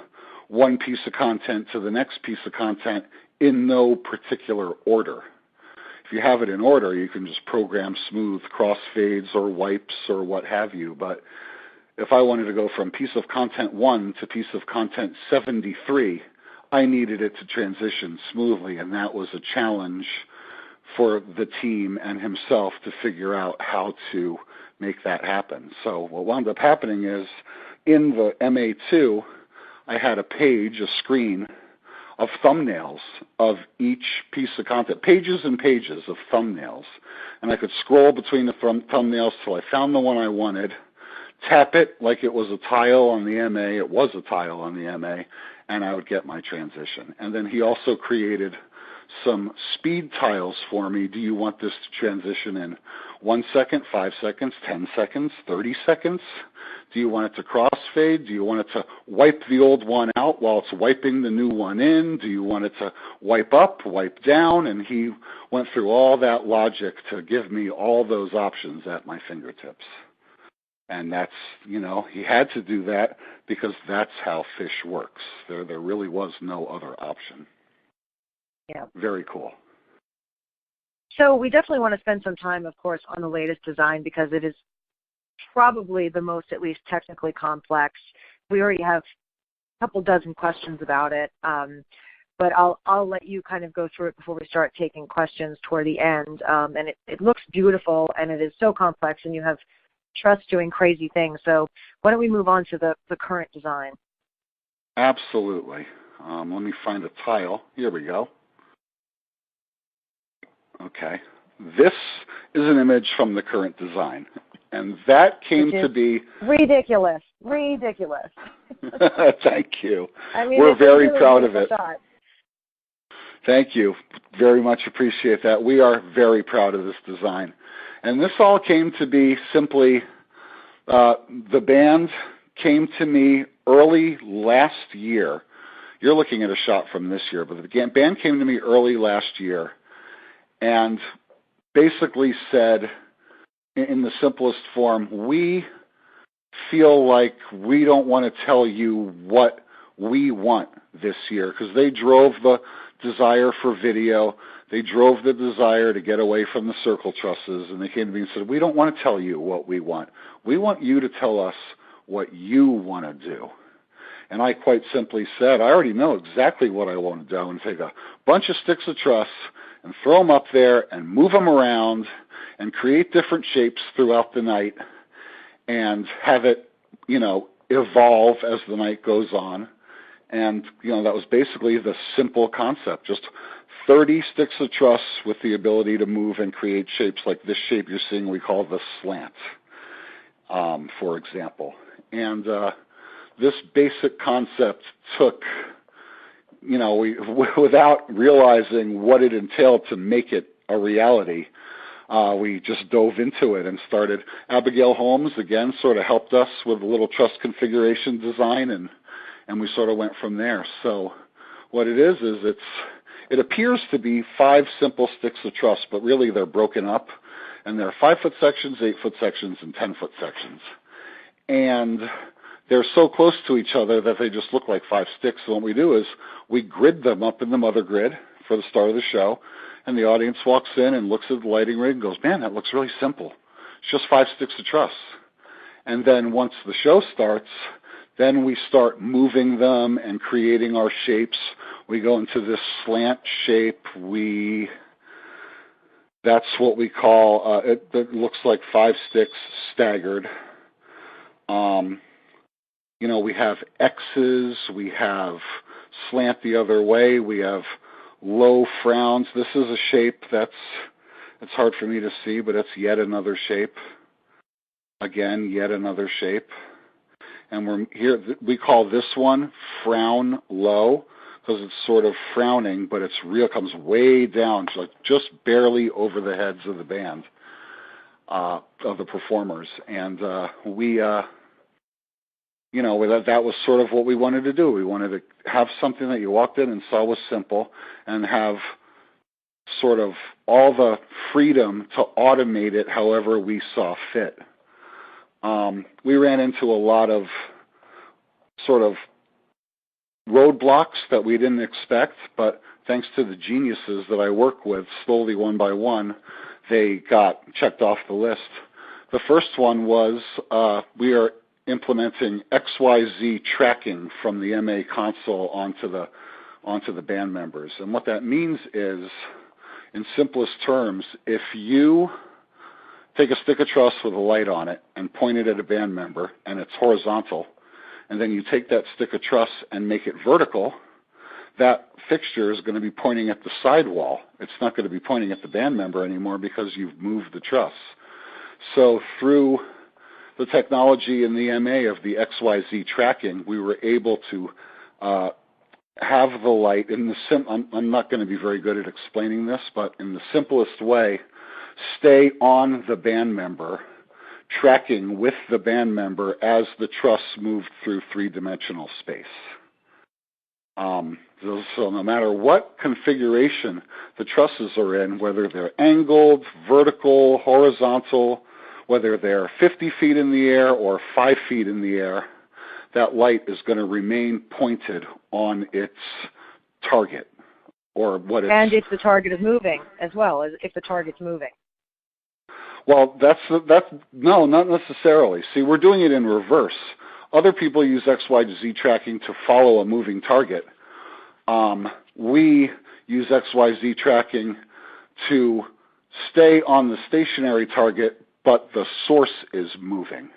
Speaker 3: one piece of content to the next piece of content in no particular order. If you have it in order, you can just program smooth crossfades or wipes or what have you, but if I wanted to go from piece of content 1 to piece of content 73, I needed it to transition smoothly, and that was a challenge for the team and himself to figure out how to make that happen. So what wound up happening is, in the MA2, I had a screen of thumbnails of each piece of content, pages and pages of thumbnails, and I could scroll between the thumbnails till I found the one I wanted, tap it like it was a tile on the MA. It was a tile on the MA, and I would get my transition. And then he also created some speed tiles for me. Do you want this to transition in 1 second, 5 seconds, 10 seconds, 30 seconds? Do you want it to crossfade? Do you want it to wipe the old one out while it's wiping the new one in? Do you want it to wipe up, wipe down? And he went through all that logic to give me all those options at my fingertips. And that's, he had to do that because that's how Phish works. There really was no other option.
Speaker 2: Yeah.
Speaker 3: Very cool.
Speaker 2: So we definitely want to spend some time, of course, on the latest design because it is probably the most, at least technically complex. We already have a couple dozen questions about it, but I'll let you kind of go through it before we start taking questions toward the end. And it looks beautiful, and it is so complex, and you have Trust doing crazy things. So why don't we move on to the current design?
Speaker 3: Absolutely. Let me find a tile. Here we go. Okay. This is an image from the current design. And that came to be...
Speaker 2: Ridiculous.
Speaker 3: Thank you.
Speaker 2: I mean,
Speaker 3: we're very
Speaker 2: really
Speaker 3: proud of it.
Speaker 2: Shot.
Speaker 3: Thank you. Very much appreciate that. We are very proud of this design. And this all came to be simply, the band came to me early last year. You're looking at a shot from this year, but the band came to me early last year and basically said, in the simplest form, we feel like we don't want to tell you what we want this year, because they drove the desire for video, they drove the desire to get away from the circle trusses, and they came to me and said, we don't want to tell you what we want. We want you to tell us what you want to do. And I quite simply said, I already know exactly what I want to do. And take a bunch of sticks of truss and throw them up there and move them around and create different shapes throughout the night and have it, evolve as the night goes on. And, that was basically the simple concept, just 30 sticks of truss with the ability to move and create shapes like this shape you're seeing we call the slant, for example. And this basic concept took, without realizing what it entailed to make it a reality, we just dove into it and started. Abigail Holmes, again, sort of helped us with a little truss configuration design, and we sort of went from there. So what it is it appears to be 5 simple sticks of truss, but really they're broken up, and they're 5-foot sections, 8-foot sections, and 10-foot sections. And they're so close to each other that they just look like 5 sticks. So what we do is we grid them up in the mother grid for the start of the show, and the audience walks in and looks at the lighting rig and goes, man, that looks really simple. It's just 5 sticks of truss. And then once the show starts, then we start moving them and creating our shapes. We go into this slant shape. That's what we call, it looks like 5 sticks staggered. We have X's, we have slant the other way, we have low frowns. This is a shape it's hard for me to see, but it's yet another shape. Again, yet another shape. And we're here, we call this one frown low, because it's sort of frowning, but it's real, comes way down, just barely over the heads of the band, of the performers. And that was sort of what we wanted to do. We wanted to have something that you walked in and saw was simple, and have sort of all the freedom to automate it however we saw fit. We ran into a lot of sort of roadblocks that we didn't expect, but thanks to the geniuses that I work with, slowly one by one, they got checked off the list. The first one was we are implementing XYZ tracking from the MA console onto the band members. And what that means is, in simplest terms, if you take a stick of truss with a light on it and point it at a band member and it's horizontal, and then you take that stick of truss and make it vertical, that fixture is going to be pointing at the sidewall. It's not going to be pointing at the band member anymore because you've moved the truss. So through the technology in the MA of the XYZ tracking, we were able to have the light in the I'm not going to be very good at explaining this, but in the simplest way, stay on the band member, tracking with the band member as the truss moved through 3-dimensional space. So no matter what configuration the trusses are in, whether they're angled, vertical, horizontal, whether they're 50 feet in the air or 5 feet in the air, that light is going to remain pointed on its target, or what it's...
Speaker 2: And if the target is moving as well, if the target's moving.
Speaker 3: Well, that's no, not necessarily. See, we're doing it in reverse. Other people use XYZ tracking to follow a moving target. We use XYZ tracking to stay on the stationary target, but the source is moving,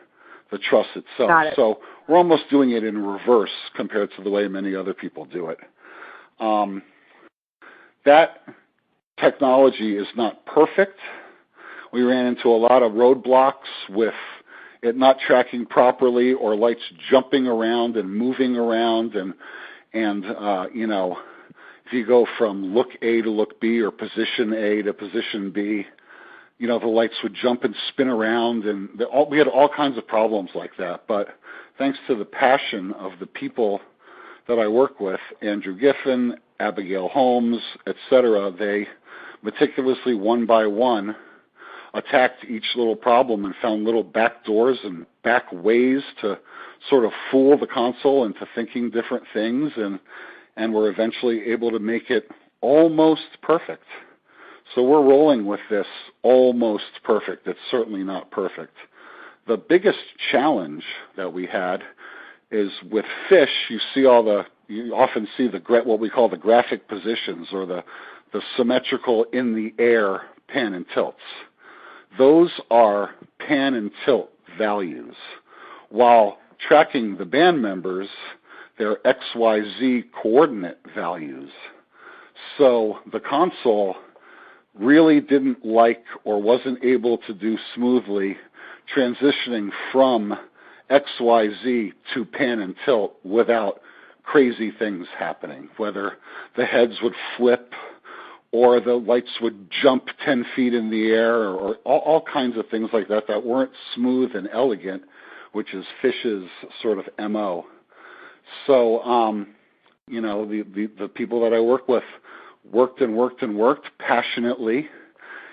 Speaker 3: the truss itself.
Speaker 2: Got it.
Speaker 3: So we're almost doing it in reverse compared to the way many other people do it. That technology is not perfect. We ran into a lot of roadblocks with it not tracking properly, or lights jumping around and moving around, and if you go from look A to look B or position A to position B, the lights would jump and spin around, and we had all kinds of problems like that. But thanks to the passion of the people that I work with, Andrew Giffen, Abigail Holmes, etc., they meticulously, one by one, attacked each little problem and found little back doors and back ways to sort of fool the console into thinking different things, and were eventually able to make it almost perfect. So we're rolling with this almost perfect. It's certainly not perfect. The biggest challenge that we had is with Phish. You often see what we call the graphic positions, or the symmetrical in the air pan and tilts. Those are pan and tilt values. While tracking the band members, they're XYZ coordinate values. So the console really didn't like, or wasn't able to do smoothly, transitioning from XYZ to pan and tilt without crazy things happening, whether the heads would flip or the lights would jump 10 feet in the air, or all kinds of things like that weren't smooth and elegant, which is Phish's sort of MO. So, the people that I work with worked passionately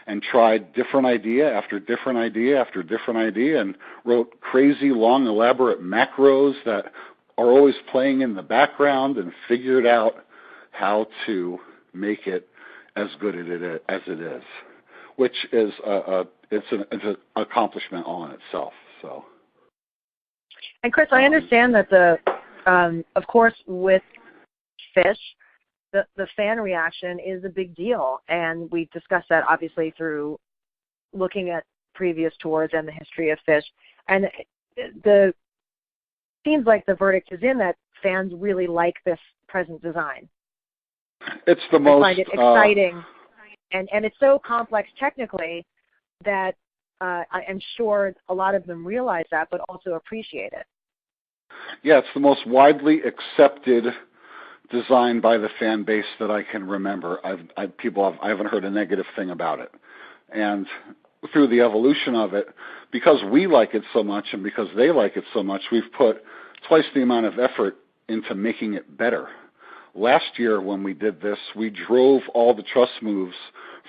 Speaker 3: and tried different idea after different idea after different idea, and wrote crazy, long, elaborate macros that are always playing in the background, and figured out how to make it as good as it is, which is it's an accomplishment all in itself. So.
Speaker 2: And Chris, I understand that of course, with Phish, the fan reaction is a big deal, and we've discussed that obviously through looking at previous tours and the history of Phish. And seems like the verdict is in that fans really like this present design.
Speaker 3: It's the most.
Speaker 2: I find it exciting, and it's so complex technically that I'm sure a lot of them realize that, but also appreciate it.
Speaker 3: Yeah, it's the most widely accepted design by the fan base that I can remember. I haven't heard a negative thing about it. And through the evolution of it, because we like it so much and because they like it so much, we've put twice the amount of effort into making it better. Last year when we did this, we drove all the truss moves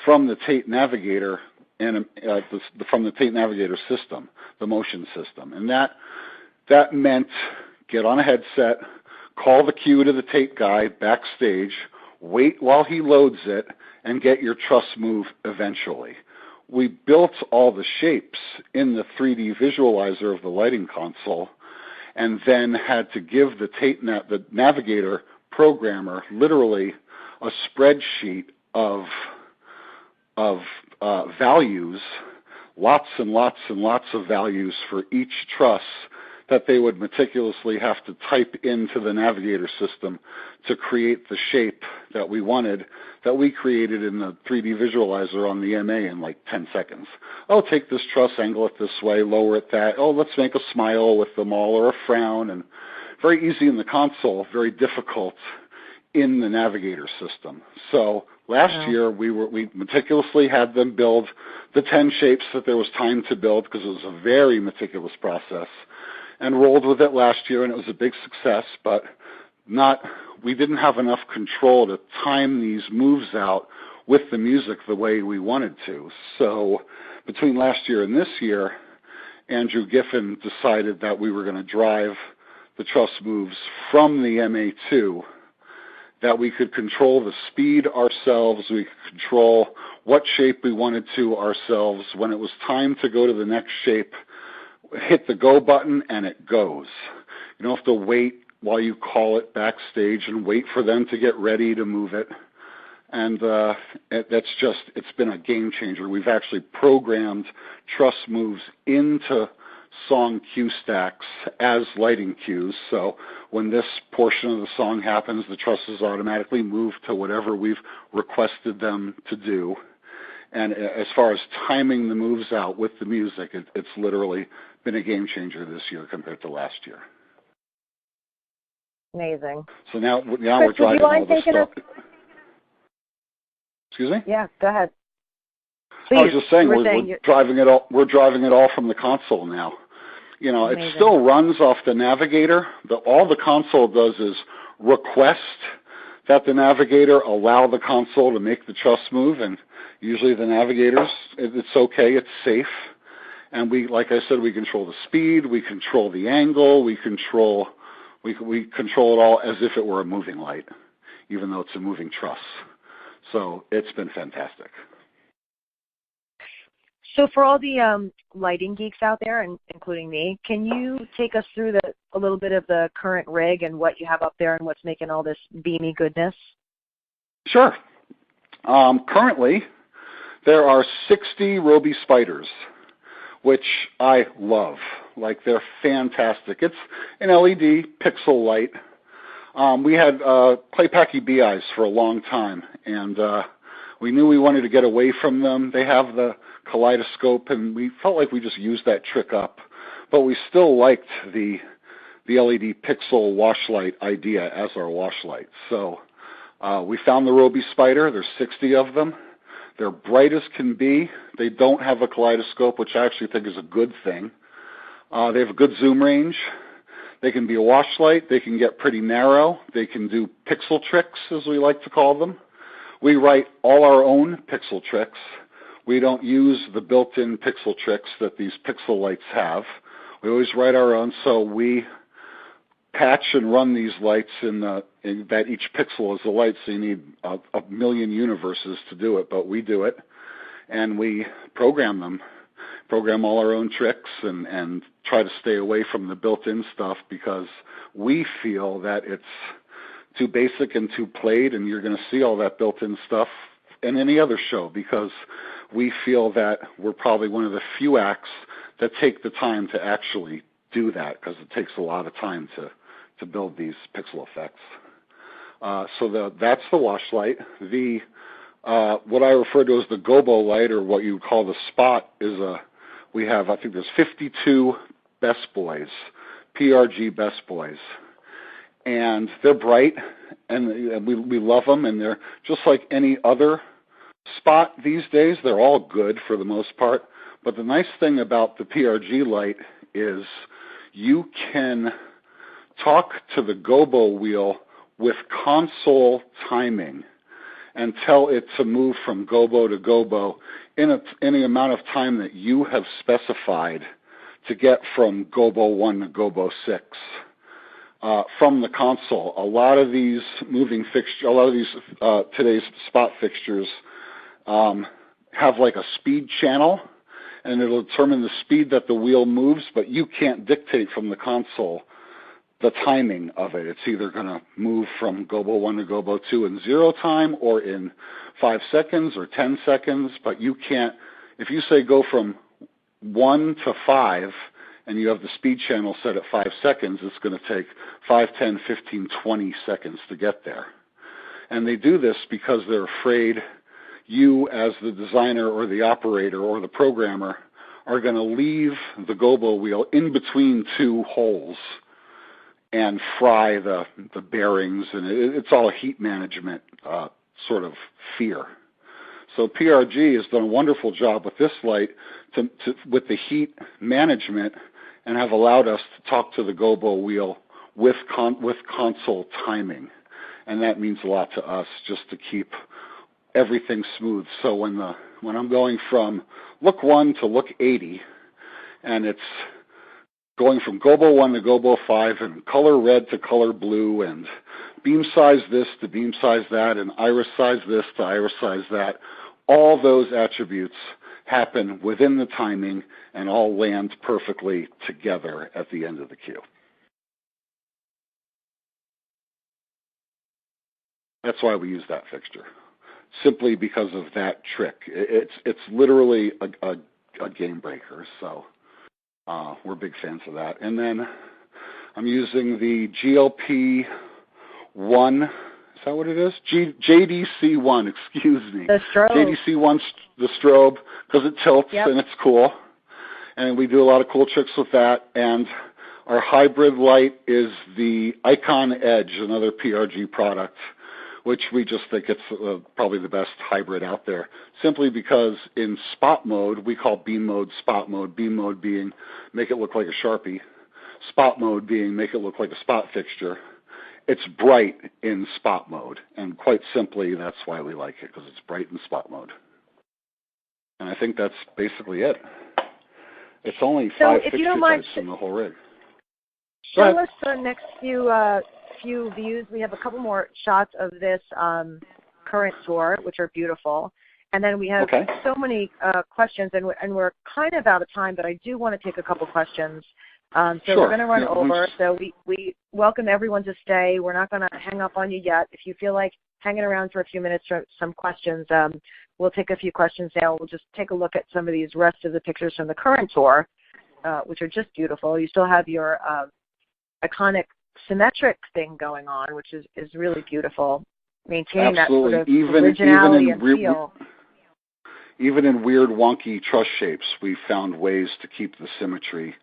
Speaker 3: from the Tate Navigator and from the Tate Navigator system, the motion system. And that meant get on a headset, call the cue to the Tate guy backstage, wait while he loads it, and get your truss move eventually. We built all the shapes in the 3D visualizer of the lighting console, and then had to give the the Navigator programmer literally a spreadsheet of values, lots and lots and lots of values for each truss that they would meticulously have to type into the Navigator system to create the shape that we wanted, that we created in the 3D visualizer on the MA in like 10 seconds. Oh, take this truss, angle it this way, lower it that. Oh, let's make a smile with them all, or a frown. And very easy in the console, very difficult in the Navigator system. So last year we meticulously had them build the 10 shapes that there was time to build, because it was a very meticulous process, and rolled with it last year, and it was a big success, but we didn't have enough control to time these moves out with the music the way we wanted to. So between last year and this year, Andrew Giffen decided that we were going to drive the truss moves from the MA2, that we could control the speed ourselves, we could control what shape we wanted to ourselves. When it was time to go to the next shape, hit the go button and it goes. You don't have to wait while you call it backstage and wait for them to get ready to move it. And it's been a game changer. We've actually programmed truss moves into song cue stacks as lighting cues. So when this portion of the song happens, the trusses automatically move to whatever we've requested them to do. And as far as timing the moves out with the music, it's literally been a game changer this year compared to last year.
Speaker 2: Amazing.
Speaker 3: So now we're driving all this stuff. Excuse me?
Speaker 2: Yeah, go ahead. Please,
Speaker 3: I was just saying we're driving it all. We're driving it all from the console now. You know,
Speaker 2: amazing.
Speaker 3: It still runs off the Navigator. All the console does is request that the Navigator allow the console to make the truss move, and Usually the navigators, it's okay, it's safe. And we, like I said, we control the speed, we control the angle, we control it all as if it were a moving light, even though it's a moving truss. So it's been fantastic.
Speaker 2: So for all the lighting geeks out there, and including me, can you take us through a little bit of the current rig and what you have up there and what's making all this beamy goodness?
Speaker 3: Sure. Currently, there are 60 Roby Spiders, which I love. Like, they're fantastic. It's an LED pixel light. We had Claypacky BIs for a long time, and we knew we wanted to get away from them. They have the kaleidoscope, and we felt like we just used that trick up. But we still liked the LED pixel wash light idea as our wash light. So we found the Roby Spider. There's 60 of them. They're bright as can be. They don't have a kaleidoscope, which I actually think is a good thing. They have a good zoom range. They can be a wash light. They can get pretty narrow. They can do pixel tricks, as we like to call them. We write all our own pixel tricks. We don't use the built-in pixel tricks that these pixel lights have. We always write our own, so we patch and run these lights in that each pixel is a light, so you need a million universes to do it, but we do it, and we program them, program all our own tricks, and try to stay away from the built-in stuff because we feel that it's too basic and too played, and you're going to see all that built-in stuff in any other show because we feel that we're probably one of the few acts that take the time to actually do that because it takes a lot of time to build these pixel effects. So that's the wash light. What I refer to as the gobo light, or what you would call the spot, is we have, I think there's 52 Best Boys, PRG Best Boys. And they're bright, and we love them, and they're just like any other spot these days. They're all good for the most part. But the nice thing about the PRG light is you can talk to the gobo wheel with console timing and tell it to move from gobo to gobo in any amount of time that you have specified to get from gobo 1 to gobo 6. From the console, a lot of these moving fixtures, a lot of these today's spot fixtures have like a speed channel, and it'll determine the speed that the wheel moves, but you can't dictate from the console the timing of it. It's either going to move from gobo 1 to gobo 2 in 0 time or in 5 seconds or 10 seconds, but you can't, if you say go from 1 to 5, and you have the speed channel set at 5 seconds, it's going to take 5, 10, 15, 20 seconds to get there. And they do this because they're afraid you, as the designer or the operator or the programmer, are going to leave the gobo wheel in between two holes and fry the bearings, and it's all a heat management sort of fear. So PRG has done a wonderful job with this light with the heat management, and have allowed us to talk to the gobo wheel with console timing. And that means a lot to us, just to keep everything smooth. So when I'm going from look 1 to look 80, and it's going from gobo 1 to gobo 5, and color red to color blue, and beam size this to beam size that, and iris size this to iris size that, all those attributes happen within the timing and all land perfectly together at the end of the cue. That's why we use that fixture, simply because of that trick. It's literally a game breaker, so we're big fans of that. And then I'm using the GLP-1. Is that what it is? JDC1, excuse me.
Speaker 2: The strobe.
Speaker 3: JDC1, the strobe, because it tilts and it's cool. And we do a lot of cool tricks with that. And our hybrid light is the Icon Edge, another PRG product, which we just think it's probably the best hybrid out there, simply because in spot mode, we call beam mode spot mode, beam mode being make it look like a Sharpie, spot mode being make it look like a spot fixture. It's bright in spot mode, and quite simply, that's why we like it, because it's bright in spot mode. think that's basically it. It's only
Speaker 2: So
Speaker 3: 5
Speaker 2: if
Speaker 3: fixture
Speaker 2: you don't mind,
Speaker 3: types in the whole rig.
Speaker 2: show us the next few views. We have a couple more shots of this current tour, which are beautiful. And then we have so many questions, and we're kind of out of time, but I do want to take a couple questions. So we're going to run over. So we welcome everyone to stay. We're not going to hang up on you yet. If you feel like hanging around for a few minutes for some questions, we'll take a few questions now. We'll just take a look at some of these rest of the pictures from the current tour, which are just beautiful. You still have your iconic symmetric thing going on, which is really beautiful. Maintaining
Speaker 3: Absolutely.
Speaker 2: that sort of originality and feel.
Speaker 3: Even in weird, wonky truss shapes, we found ways to keep the symmetry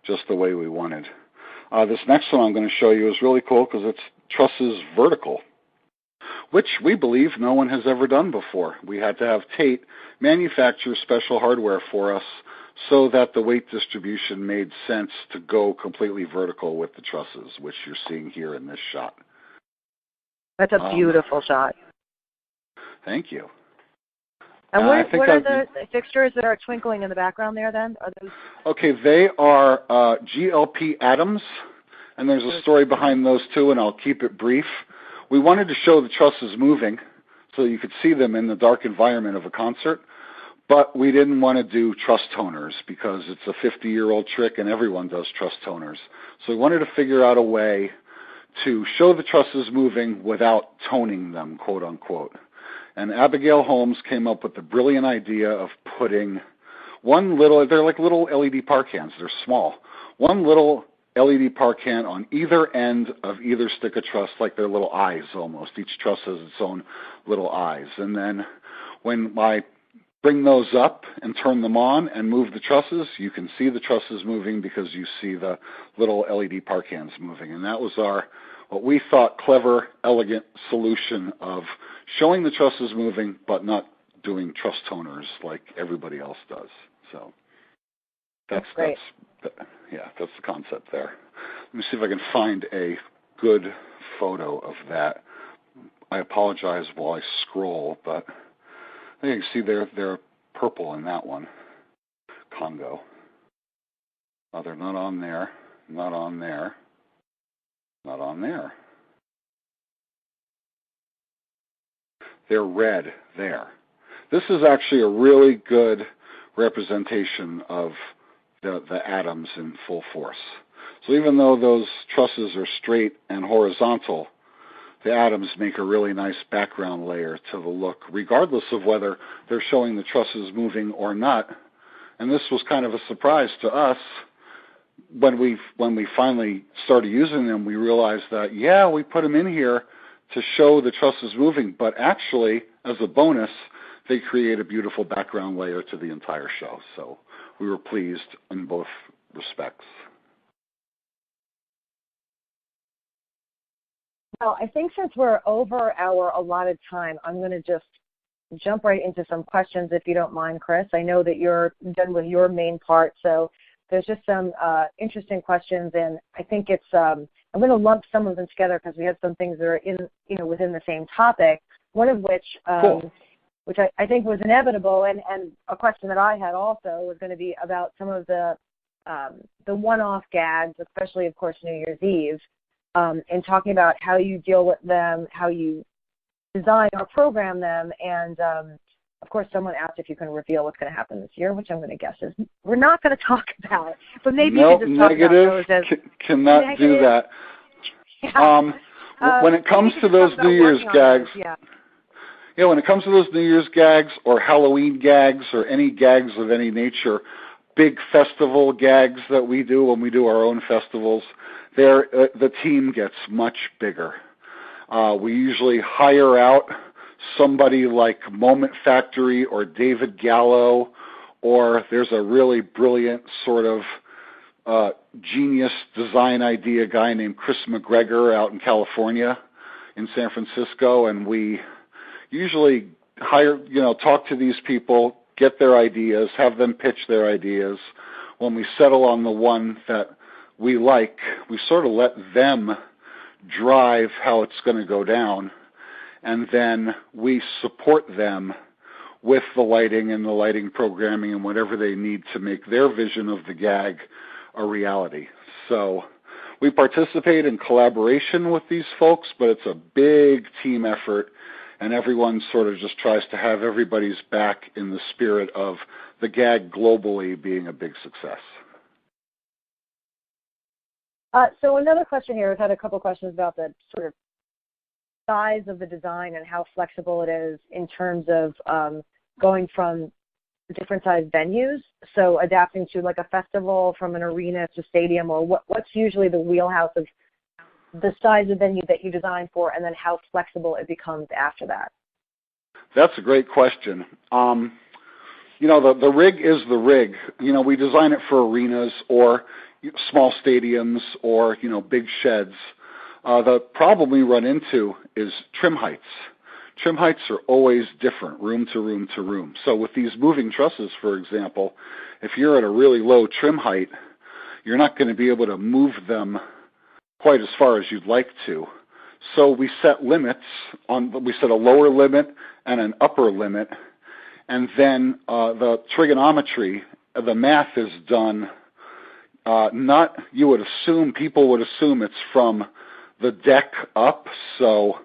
Speaker 3: just the way we wanted. This next one I'm going to show you is really cool because it's trusses vertical, which we believe no one has ever done before. We had to have Tate manufacture special hardware for us so that the weight distribution made sense to go completely vertical with the trusses, which you're seeing here in this shot.
Speaker 2: That's a beautiful shot.
Speaker 3: Thank you.
Speaker 2: And what are the fixtures that are twinkling in the background there then? Are those...
Speaker 3: Okay, they are GLP atoms, and there's a story behind those too, and I'll keep it brief. We wanted to show the trusses moving so you could see them in the dark environment of a concert, but we didn't want to do truss toners because it's a 50-year-old trick and everyone does truss toners. So we wanted to figure out a way to show the trusses moving without toning them, quote unquote. And Abigail Holmes came up with the brilliant idea of putting they're like little LED par cans, they're small, one little LED par can on either end of either stick of truss, like they're little eyes almost. Each truss has its own little eyes. And then when I bring those up and turn them on and move the trusses, you can see the trusses moving because you see the little LED par cans moving. And that was what we thought, clever, elegant solution of showing the trusses moving but not doing truss toners like everybody else does. So that's great. That's the concept there. Let me see if I can find a good photo of that. I apologize while I scroll, but I think you can see they're purple in that one. Congo. Oh, they're not on there. Not on there. Not on there. They're red there. This is actually a really good representation of the atoms in full force. So even though those trusses are straight and horizontal, the atoms make a really nice background layer to the look, regardless of whether they're showing the trusses moving or not. And this was kind of a surprise to us. When we finally started using them, we realized that, we put them in here to show the trusses moving, but actually, as a bonus, they create a beautiful background layer to the entire show. So we were pleased in both respects.
Speaker 2: Well, I think since we're over our allotted time, I'm going to just jump right into some questions, if you don't mind, Chris. I know that you're done with your main part, so there's just some interesting questions, and I think it's I'm going to lump some of them together because we have some things that are within the same topic. One of which, which I think was inevitable, and a question that I had also was going to be about some of the one-off gags, especially of course New Year's Eve, and talking about how you deal with them, how you design or program them, and of course, someone asked if you can reveal what's going to happen this year, which I'm going to guess is we're not going to talk about. But maybe you can just talk about those as
Speaker 3: cannot negative. Do that.
Speaker 2: Yeah.
Speaker 3: When it comes to those New Year's gags, when it comes to those New Year's gags or Halloween gags or any gags of any nature, big festival gags that we do when we do our own festivals, the team gets much bigger. We usually hire out somebody like Moment Factory or David Gallo, or there's a really brilliant sort of genius design idea guy named Chris McGregor out in California, in San Francisco, and we usually talk to these people, get their ideas, have them pitch their ideas. When we settle on the one that we like, we sort of let them drive how it's going to go down, and then we support them with the lighting and the lighting programming and whatever they need to make their vision of the gag a reality. So we participate in collaboration with these folks, but it's a big team effort, and everyone sort of just tries to have everybody's back in the spirit of the gag globally being a big success.
Speaker 2: So another question here, we've had a couple questions about the sort of size of the design and how flexible it is in terms of going from different size venues, so adapting to like a festival from an arena to stadium, or what's usually the wheelhouse of the size of venue that you design for, and then how flexible it becomes after that?
Speaker 3: That's a great question. The rig is the rig. We design it for arenas or small stadiums or, big sheds. The problem we run into is trim heights. Trim heights are always different, room to room to room. So with these moving trusses, for example, if you're at a really low trim height, you're not going to be able to move them quite as far as you'd like to. So we set limits we set a lower limit and an upper limit, and then the trigonometry, the math is done. People would assume it's from the deck up, so,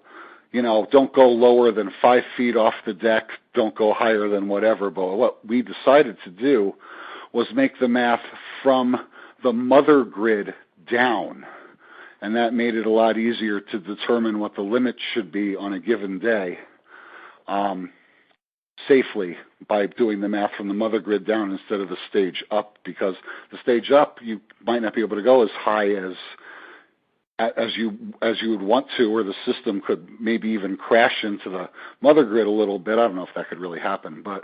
Speaker 3: don't go lower than 5 feet off the deck, don't go higher than whatever. But what we decided to do was make the math from the mother grid down, and that made it a lot easier to determine what the limit should be on a given day safely by doing the math from the mother grid down instead of the stage up, because the stage up you might not be able to go as high as you would want to, or the system could maybe even crash into the mother grid a little bit. I don't know if that could really happen, but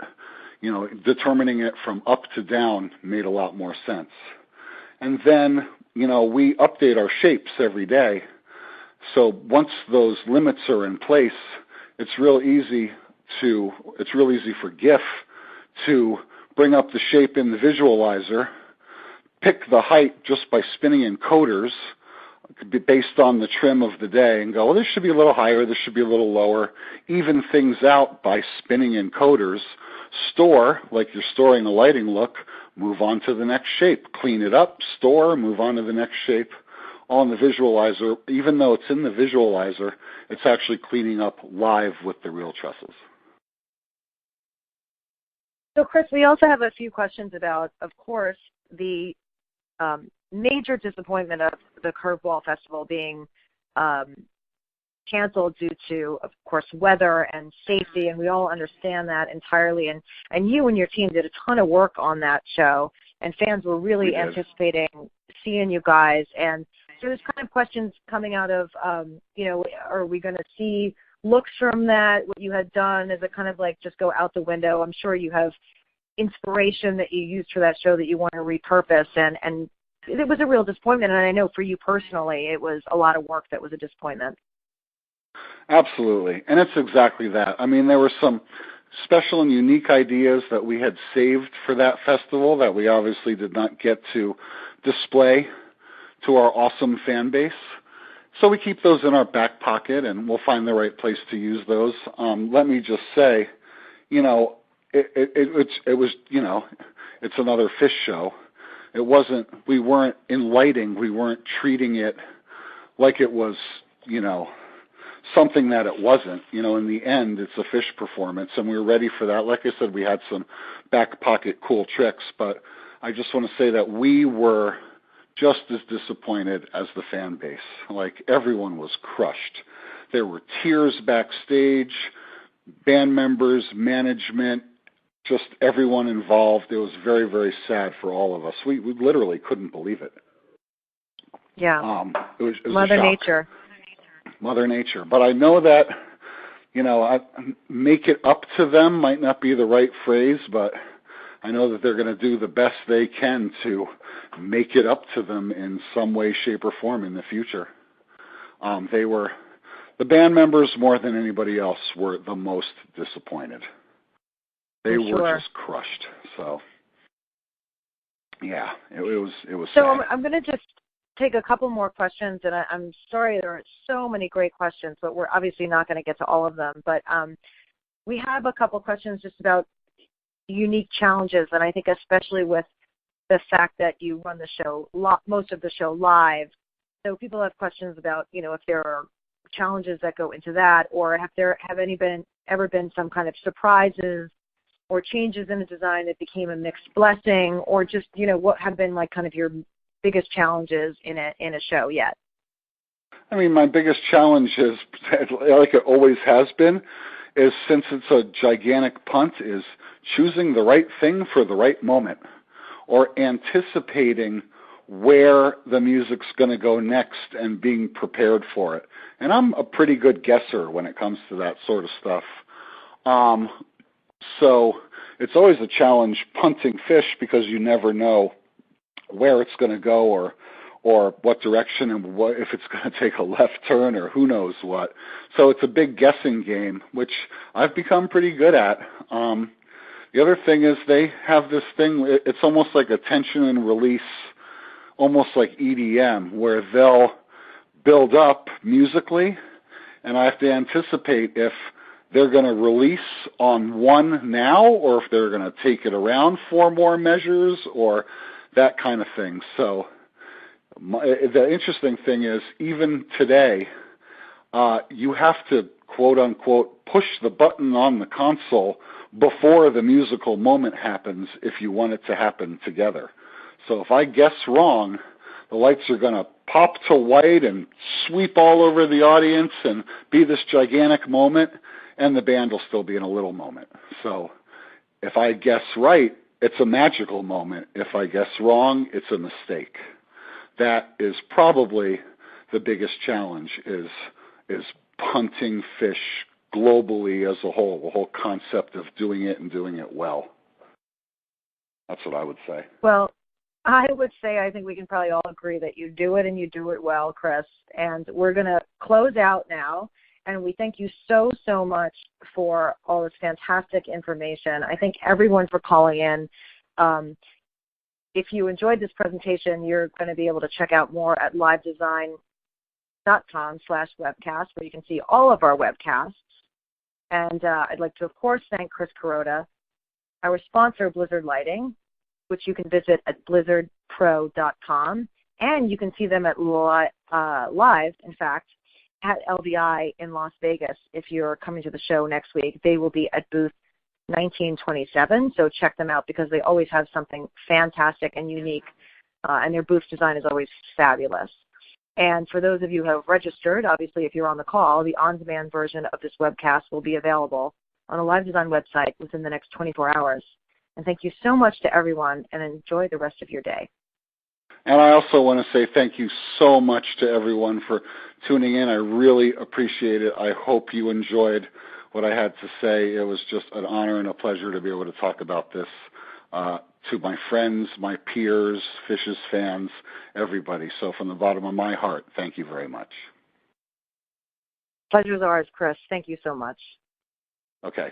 Speaker 3: determining it from up to down made a lot more sense. And then we update our shapes every day. So once those limits are in place, it's real easy for GIF to bring up the shape in the visualizer, pick the height just by spinning encoders based on the trim of the day, and go, well, this should be a little higher, this should be a little lower, even things out by spinning encoders, store, like you're storing a lighting look, move on to the next shape, clean it up, store, move on to the next shape, all in the visualizer. Even though it's in the visualizer, it's actually cleaning up live with the real trusses.
Speaker 2: So, Chris, we also have a few questions about, of course, the major disappointment of the Curveball Festival being canceled due to, of course, weather and safety, and we all understand that entirely. And you and your team did a ton of work on that show, and fans were really anticipating seeing you guys. And so there's kind of questions coming out of, are we going to see looks from that, what you had done? Is it kind of like just go out the window? I'm sure you have inspiration that you used for that show that you want to repurpose, and it was a real disappointment, and I know for you personally it was a lot of work that was a disappointment.
Speaker 3: Absolutely, and it's exactly that. I mean, there were some special and unique ideas that we had saved for that festival that we obviously did not get to display to our awesome fan base. So we keep those in our back pocket, and we'll find the right place to use those. Let me just say, it was, it's another Phish show. We weren't in lighting, we weren't treating it like it was, something that it wasn't. In the end, it's a Phish performance, and we were ready for that. Like I said, we had some back pocket cool tricks, but I just want to say that we were just as disappointed as the fan base. Like, everyone was crushed. There were tears backstage, band members, management, just everyone involved. It was very, very sad for all of us. We literally couldn't believe it.
Speaker 2: Yeah.
Speaker 3: It was
Speaker 2: Mother Nature.
Speaker 3: Mother Nature. But I know that, make it up to them might not be the right phrase, but I know that they're going to do the best they can to make it up to them in some way, shape, or form in the future. The band members, more than anybody else, were the most disappointed. They were just crushed. So, yeah, it was
Speaker 2: So
Speaker 3: sad.
Speaker 2: I'm going to just take a couple more questions, and I'm sorry there are so many great questions, but we're obviously not going to get to all of them. But we have a couple questions just about unique challenges, and I think especially with the fact that you run the show, most of the show live. So people have questions about, if there are challenges that go into that, or have ever been some kind of surprises or changes in the design that became a mixed blessing, or just, what have been like kind of your biggest challenges in a show yet?
Speaker 3: I mean, my biggest challenge is, like it always has been, is since it's a gigantic punt, is choosing the right thing for the right moment, or anticipating where the music's going to go next and being prepared for it. And I'm a pretty good guesser when it comes to that sort of stuff. So it's always a challenge punting Phish, because you never know where it's going to go, or what direction, and if it's going to take a left turn or who knows what. So it's a big guessing game, which I've become pretty good at. The other thing is they have this thing, it's almost like a tension and release, almost like EDM, where they'll build up musically, and I have to anticipate if they're going to release on one now, or if they're going to take it around 4 more measures, or that kind of thing. So the interesting thing is, even today, you have to, quote unquote, push the button on the console before the musical moment happens if you want it to happen together. So if I guess wrong, the lights are going to pop to white and sweep all over the audience and be this gigantic moment, and the band will still be in a little moment. So if I guess right, it's a magical moment. If I guess wrong, it's a mistake. That is probably the biggest challenge, is punting Phish globally as a whole, the whole concept of doing it and doing it well. That's what I would say.
Speaker 2: Well, I would say I think we can probably all agree that you do it, and you do it well, Chris. And we're going to close out now, and we thank you so, so much for all this fantastic information. I thank everyone for calling in. If you enjoyed this presentation, you're going to be able to check out more at livedesign.com/webcast, where you can see all of our webcasts. And I'd like to, of course, thank Chris Kuroda, our sponsor, Blizzard Lighting, which you can visit at blizzardpro.com. And you can see them at live, in fact, at LVI in Las Vegas. If you're coming to the show next week, they will be at booth 1927. So check them out, because they always have something fantastic and unique, and their booth design is always fabulous. And for those of you who have registered, obviously if you're on the call, the on-demand version of this webcast will be available on the Live Design website within the next 24 hours. And thank you so much to everyone, and enjoy the rest of your day.
Speaker 3: And I also want to say thank you so much to everyone for tuning in. I really appreciate it. I hope you enjoyed what I had to say. It was just an honor and a pleasure to be able to talk about this to my friends, my peers, Phish's fans, everybody. So from the bottom of my heart, thank you very much.
Speaker 2: Pleasure's ours, Chris. Thank you so much.
Speaker 3: Okay.